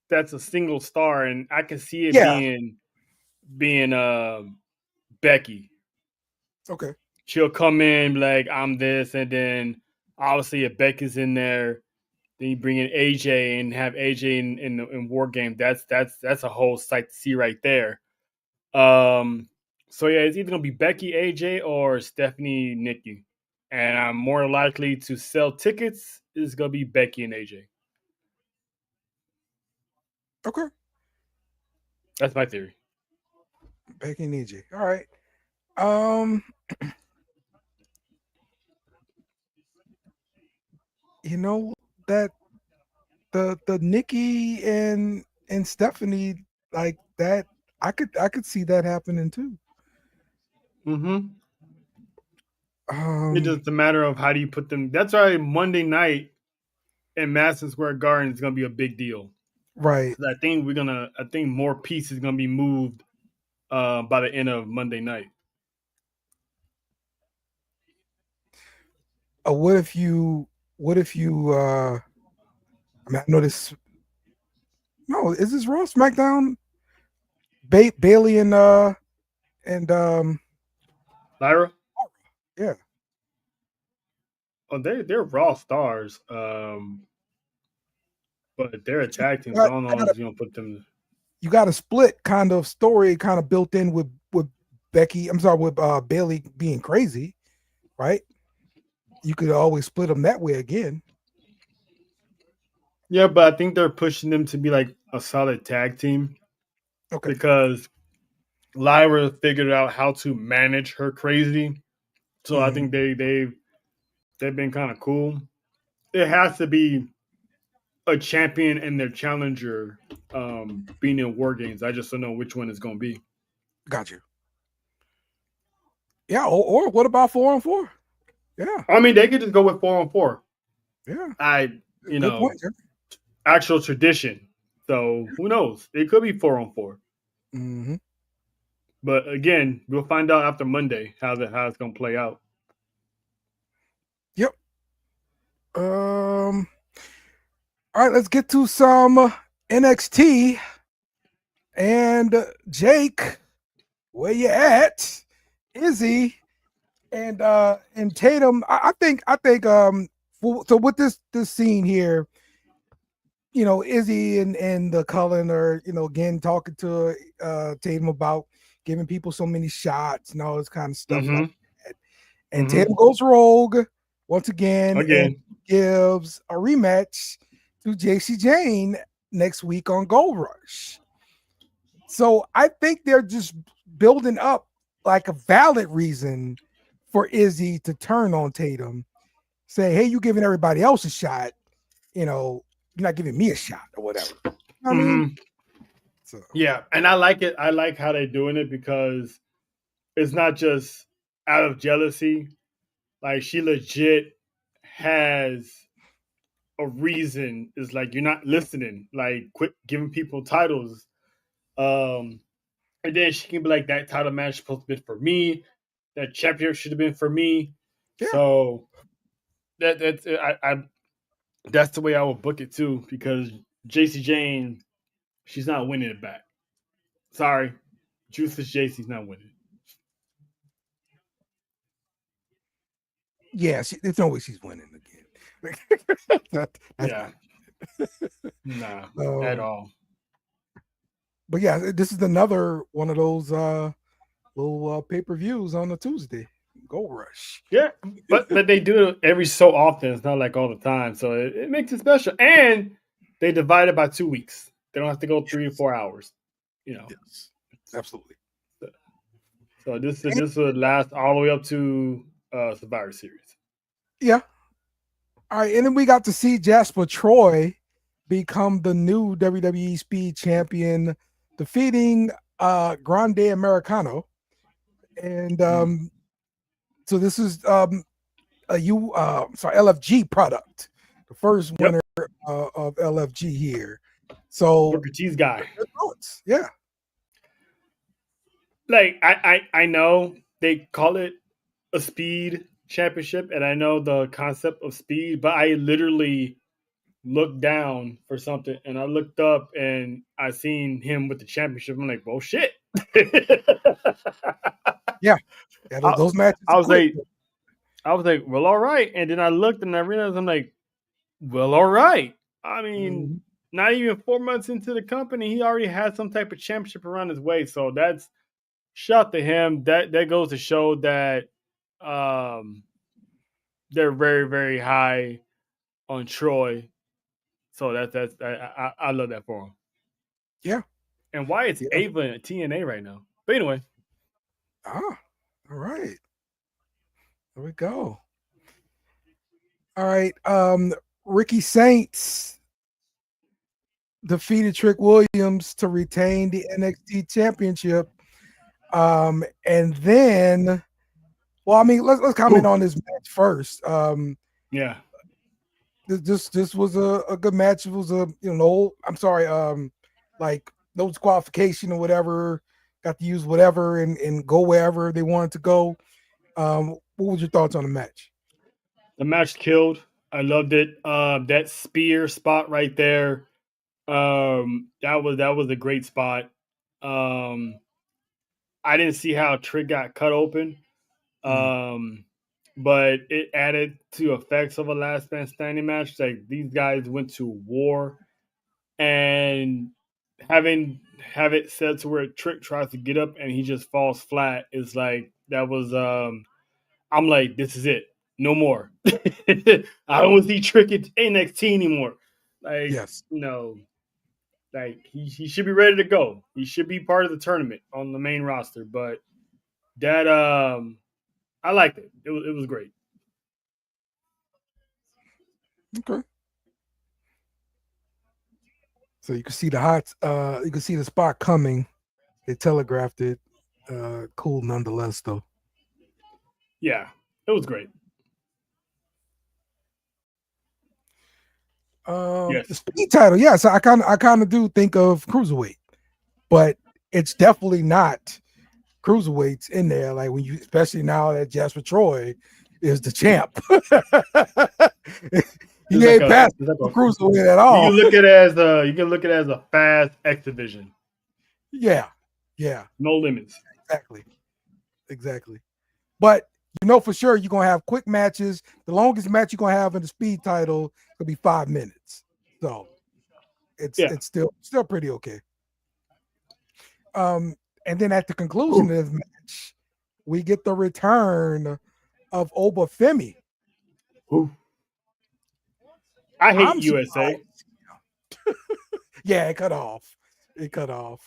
that's a single star, and I can see it Yeah. being Becky. Okay. She'll come in like I'm this, and then obviously if Becky's in there, then you bring in AJ and have AJ in War Game. That's a whole sight to see right there. So yeah, it's either gonna be Becky, AJ, or Stephanie, Nikki, and I'm more likely to sell tickets is gonna be Becky and AJ. Okay. That's my theory. Becky and AJ. All right. Um, you know that the Nikki and Stephanie like that. I could see that happening too. Mm-hmm. It's Um, just a matter of how do you put them. That's why Monday night in Madison Square Garden is going to be a big deal. right. I think I think more pieces going to be moved by the end of Monday night. What if you? What if you? I mean, I know this. No, is this Raw SmackDown? Bailey and Lyra, yeah. oh, they're Raw stars, but they're a But tag team. So I don't know if you're going to put them. you got a split kind of story kind of built in with Becky. I'm sorry, with Bailey being crazy, right? You could always split them that way again. Yeah, but I think they're pushing them to be like a solid tag team Okay. because Lyra figured out how to manage her crazy. So I Mhm. think they've been kind of cool. It has to be a champion and their challenger being in war games. I just don't know which one it's going to be. Got you. Yeah. Or what about 4-on-4? Yeah. I mean, they could just go with 4-on-4. Yeah. You Good know, point, Jerry. actual tradition. So who knows? It could be 4-on-4. Mm-hmm. But again, we'll find out after Monday how it's going to play out. Yep. All right, let's get to some NXT. And Jake, where you at? Izzy and Tatum. I think so with this scene here, Izzy and the Cullen are, again talking to Tatum about giving people so many shots and all this kind of stuff like Mm-hmm. that. And Tatum goes rogue once again and Again. gives a rematch to JC Jane next week on Gold Rush. So I think they're just building up like a valid reason for Izzy to turn on Tatum, say, "Hey, you giving everybody else a shot, you're not giving me a shot or whatever." I mean, Mm-hmm. so Yeah, and I like it. I like how they're doing it because it's not just out of jealousy. Like she legit has a reason. It's like you're not listening. Like quit giving people titles. Um, and then she can be like, that title match supposed to be for me. That championship should have been for me. yeah, So I that's the way I would book it too because JC Jane, she's not winning it back. Sorry, Juiceless JC's not winning. yeah, there's no way she's winning again. That's Yeah, nah, at um, all. but yeah, this is another one of those little pay-per-views on a Tuesday. Gold Rush. Yeah, but they do it every so often. It's not like all the time, so it makes it special. And they divide it by 2 weeks. They don't have to go 3 or 4 hours. You know, Yes, absolutely. so this would last all the way up to Survivor Series. Yeah. All right, and then we got to see Jasper Troy become the new WWE Speed Champion, defeating Grande Americano. And so this is LFG product, the first Yep, winner of LFG here. So Booker T's guy. thoughts? Yeah. Like I know they call it a speed championship, and I know the concept of speed, but I literally looked down for something and I looked up and I seen him with the championship. I'm like, well, shit. Yeah. Yeah, those matches I are was quick. like, well, all right. And then I looked and I realized I'm like, well, all right. I mean, Mhm. not even 4 months into the company, he already had some type of championship around his way. So that's shout to him. That goes to show that um, they're very, very high on Troy. So that's I love that for him. Yeah. And why it's Yeah. Ava and TNA right now. But anyway. All right. There we go. All right. Ricky Saints defeated Trick Williams to retain the NXT championship. And then, well, I mean, let's comment on this match first. Yeah. This was a good match. It was like no disqualification or whatever. Got to use whatever and go wherever they wanted to go. What was your thoughts on the match? The match killed. I loved it. That spear spot right there. That was a great spot. I didn't see how Trick got cut open. But it added to effects of a last man standing match. Like these guys went to war, and have it said to where Trick tries to get up and he just falls flat is like that was I'm like, this is it. No more. I don't want to see Trick at NXT anymore. Like, Yes. no. Like he should be ready to go. He should be part of the tournament on the main roster. But that I liked it. It was great. Okay. So you can see you can see the spot coming. They telegraphed it. Cool nonetheless, though. Yeah, it was great. The speed title, yes, I kind of do think of cruiserweight, but it's definitely not cruiserweights in there. Like especially now that Jasper Troy is the champ, he ain't passed for cruiserweight at all. You can look at it as a fast X division. Yeah, no limits. Exactly. But for sure you're gonna have quick matches. The longest match you're gonna have in the speed title could be 5 minutes. So it's still pretty okay. And then at the conclusion of the match, we get the return of Oba Femi. I hate USA. Yeah, it cut off.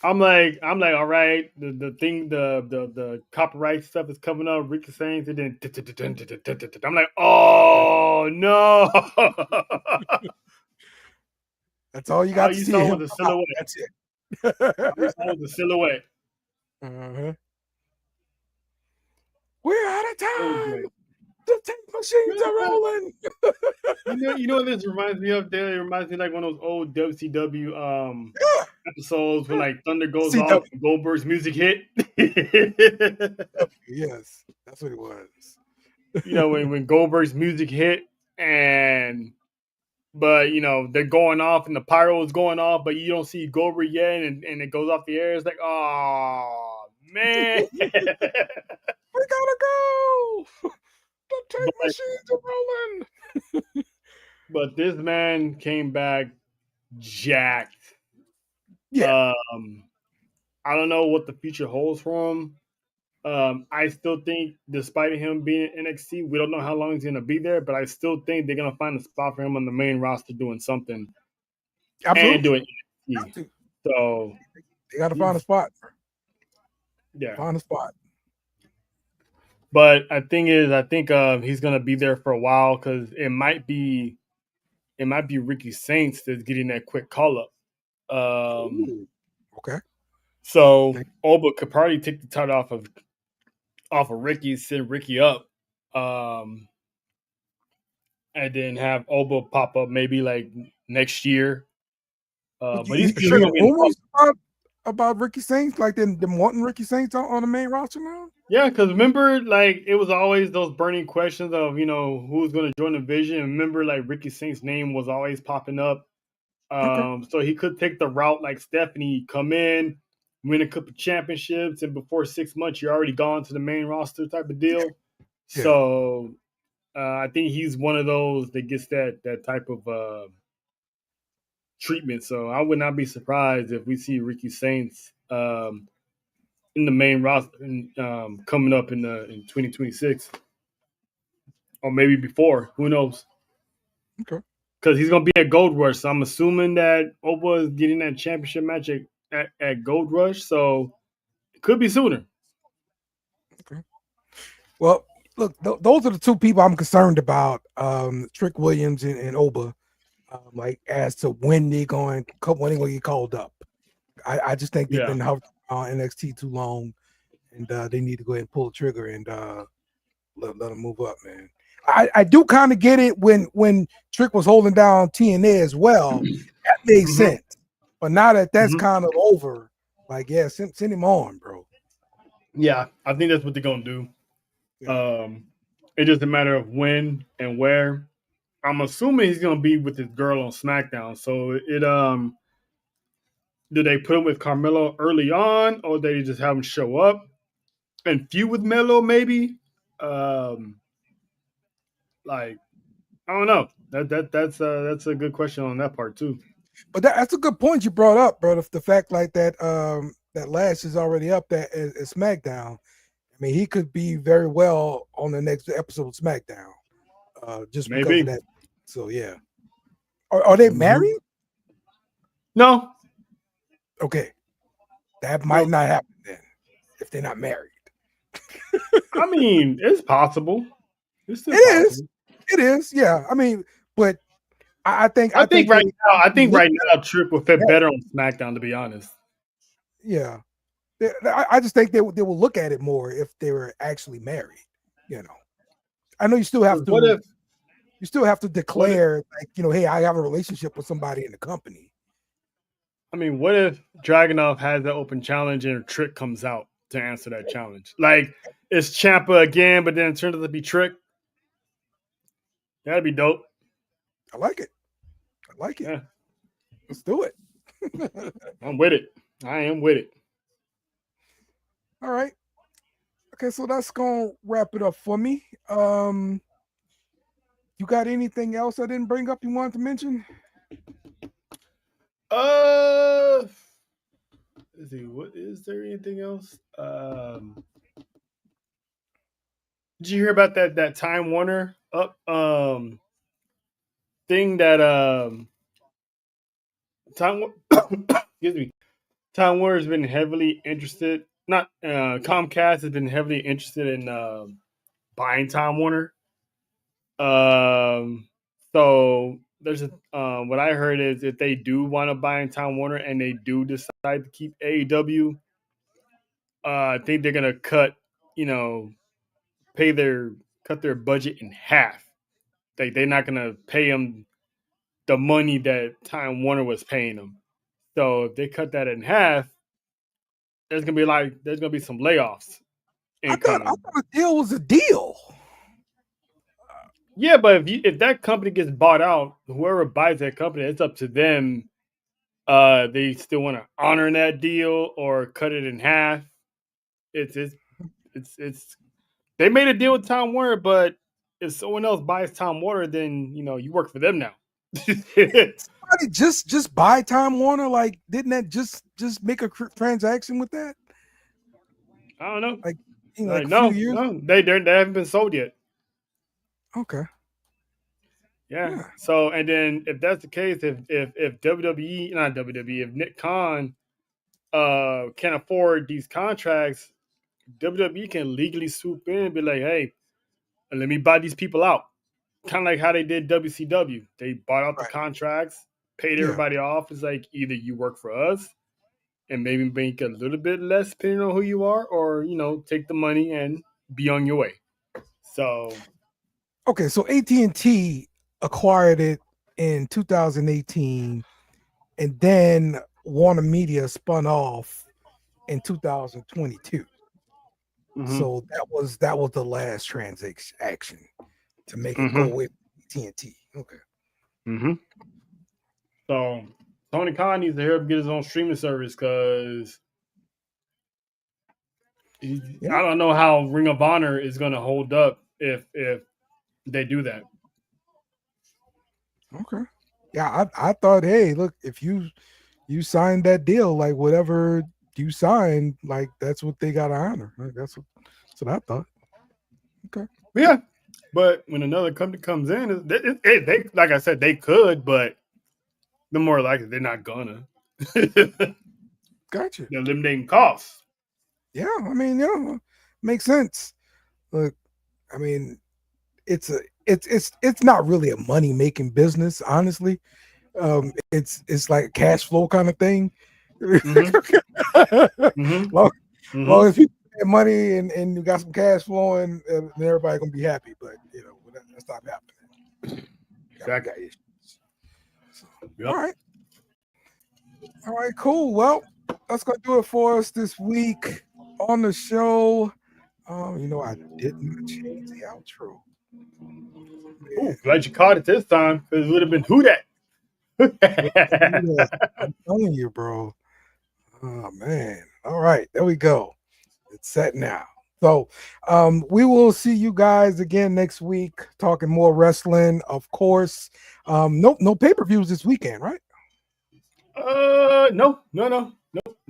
I'm like, all right. The copyright stuff is coming up. Ricky Saints, and then I'm like, oh no. That's all you got to see. Saw was the silhouette. That's it. All you saw was the silhouette. We're out of time. The tape machines are rolling. You know what this reminds me of? It reminds me of like one of those old WCW episodes when like Thunder goes off and Goldberg's music hit. Yes, that's what it was. When Goldberg's music hit but they're going off and the pyro is going off, but you don't see Goldberg yet, and it goes off the air. It's like, oh man, we gotta go. The tape machines are rolling. But this man came back jacked. Yeah. I don't know what the future holds for him. I still think, despite him being in NXT, we don't know how long he's going to be there, but I still think they're going to find a spot for him on the main roster doing something. Absolutely. And doing NXT. So they got to find a spot. Yeah. Find a spot. But I think he's going to be there for a while because it might be Ricky Saints that's getting that quick call up. Okay. So Oba could probably take the title off of Ricky, send Ricky up, and then have Oba pop up maybe like next year. But he's for sure about Ricky Saints, like them wanting Ricky Saints on the main roster now. Yeah, because remember, like it was always those burning questions of who's going to join the Vision. Remember, like Ricky Saints' name was always popping up. So he could take the route like Stephanie, come in, win a couple championships, and before 6 months, you're already gone to the main roster type of deal. Yeah. So I think he's one of those that gets that type of treatment. So I would not be surprised if we see Ricky Saints in the main roster coming up in 2026, or maybe before. Who knows? Okay. Because he's gonna be at Gold Rush, so I'm assuming that Oba is getting that championship match at Gold Rush, so it could be sooner. Okay. Well, look, those are the two people I'm concerned about, Trick Williams and Oba, like as to when they're going to get called up. I just think they've been hovering on NXT too long, and they need to go ahead and pull the trigger and let them move up, man. I do kind of get it when Trick was holding down TNA as well. That made sense. But now that that's kind of over, like, yeah, send him on, bro. Yeah, I think that's what they're going to do. Yeah. It's just a matter of when and where. I'm assuming he's going to be with his girl on SmackDown. So do they put him with Carmelo early on, or they just have him show up and feud with Melo maybe? Like, I don't know. That's a good question on that part too. But that's a good point you brought up, bro. The fact like that that Lash is already up there at SmackDown. I mean, he could be very well on the next episode of SmackDown, just because of that. So yeah, are they married? No. Okay, that might not happen then if they're not married. I mean, it's possible. It is. Yeah. I mean, but I think right now Trick will fit better on SmackDown, to be honest. Yeah. I just think they will look at it more if they were actually married. You know, I know you still have to. You still have to declare, like, you know, hey, I have a relationship with somebody in the company. I mean, what if Dragunov has that open challenge and Trick comes out to answer that challenge? Like, it's Ciampa again, but then it turns out to be Trick. That'd be dope. I like it. Yeah. Let's do it. I'm with it. I am with it. All right. Okay, so that's gonna wrap it up for me. You got anything else I didn't bring up you wanted to mention? Let's see. What is there anything else? Did you hear about that Time Warner thing that excuse me, Time Warner has been heavily interested. Not Comcast has been heavily interested in buying Time Warner. So there's what I heard is if they do want to buy in Time Warner and they do decide to keep AEW, I think they're gonna cut their budget in half. They're not gonna pay them the money that Time Warner was paying them. So if they cut that in half, there's gonna be some layoffs. I thought a deal was a deal. Yeah, but if that company gets bought out, whoever buys that company, it's up to them. They still want to honor that deal or cut it in half. It's they made a deal with Time Warner, but if someone else buys Time Warner, then you work for them now. Somebody just buy Time Warner? Like, didn't that just make a transaction with that? I don't know. Like, no, they haven't been sold yet. Okay. Yeah. So, and then if that's the case, if WWE, not WWE, if Nick Khan can't afford these contracts, WWE can legally swoop in and be like, hey, let me buy these people out. Kind of like how they did WCW. They bought out the contracts, paid everybody off. It's like either you work for us and maybe make a little bit less depending on who you are, or, take the money and be on your way. So. Okay, so AT&T acquired it in 2018, and then Warner Media spun off in 2022. Mm-hmm. So that was the last transaction to make it go with AT&T. Okay. Mm-hmm. So Tony Khan needs to hurry up get his own streaming service because I don't know how Ring of Honor is going to hold up if they do that. Okay. Yeah, I thought, hey, look, if you signed that deal, like whatever you signed, like that's what they got to honor. Like, that's what I thought. Okay. Yeah, but when another company comes in, they like I said, they could, but the more likely they're not gonna. Gotcha. They're eliminating costs. Yeah, I mean, makes sense. Look, I mean, it's not really a money making business, honestly. It's like a cash flow kind of thing. Mm-hmm. Long as people get money and you got some cash flowing, and everybody gonna be happy. But that's not happening. Exactly. Got issues. So, Yep. All right, cool. Well, that's gonna do it for us this week on the show. I did not change the outro. Ooh, glad you caught it this time, because it would have been who that. I'm telling you, bro. Oh man. All right, there we go. It's set now. So we will see you guys again next week talking more wrestling, of course. No pay-per-views this weekend, right? No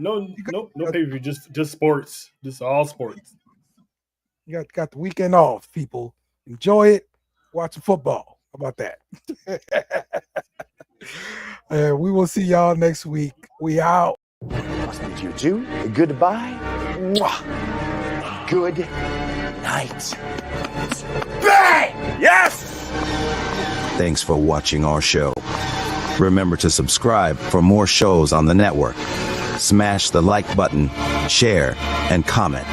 pay-per-view, just sports. Just all sports. You got the weekend off, people. Enjoy it. Watch some football. How about that? We will see y'all next week. We out. Must bid you two goodbye. Mwah. Good night. Bang! Yes! Thanks for watching our show. Remember to subscribe for more shows on the network. Smash the like button, share, and comment.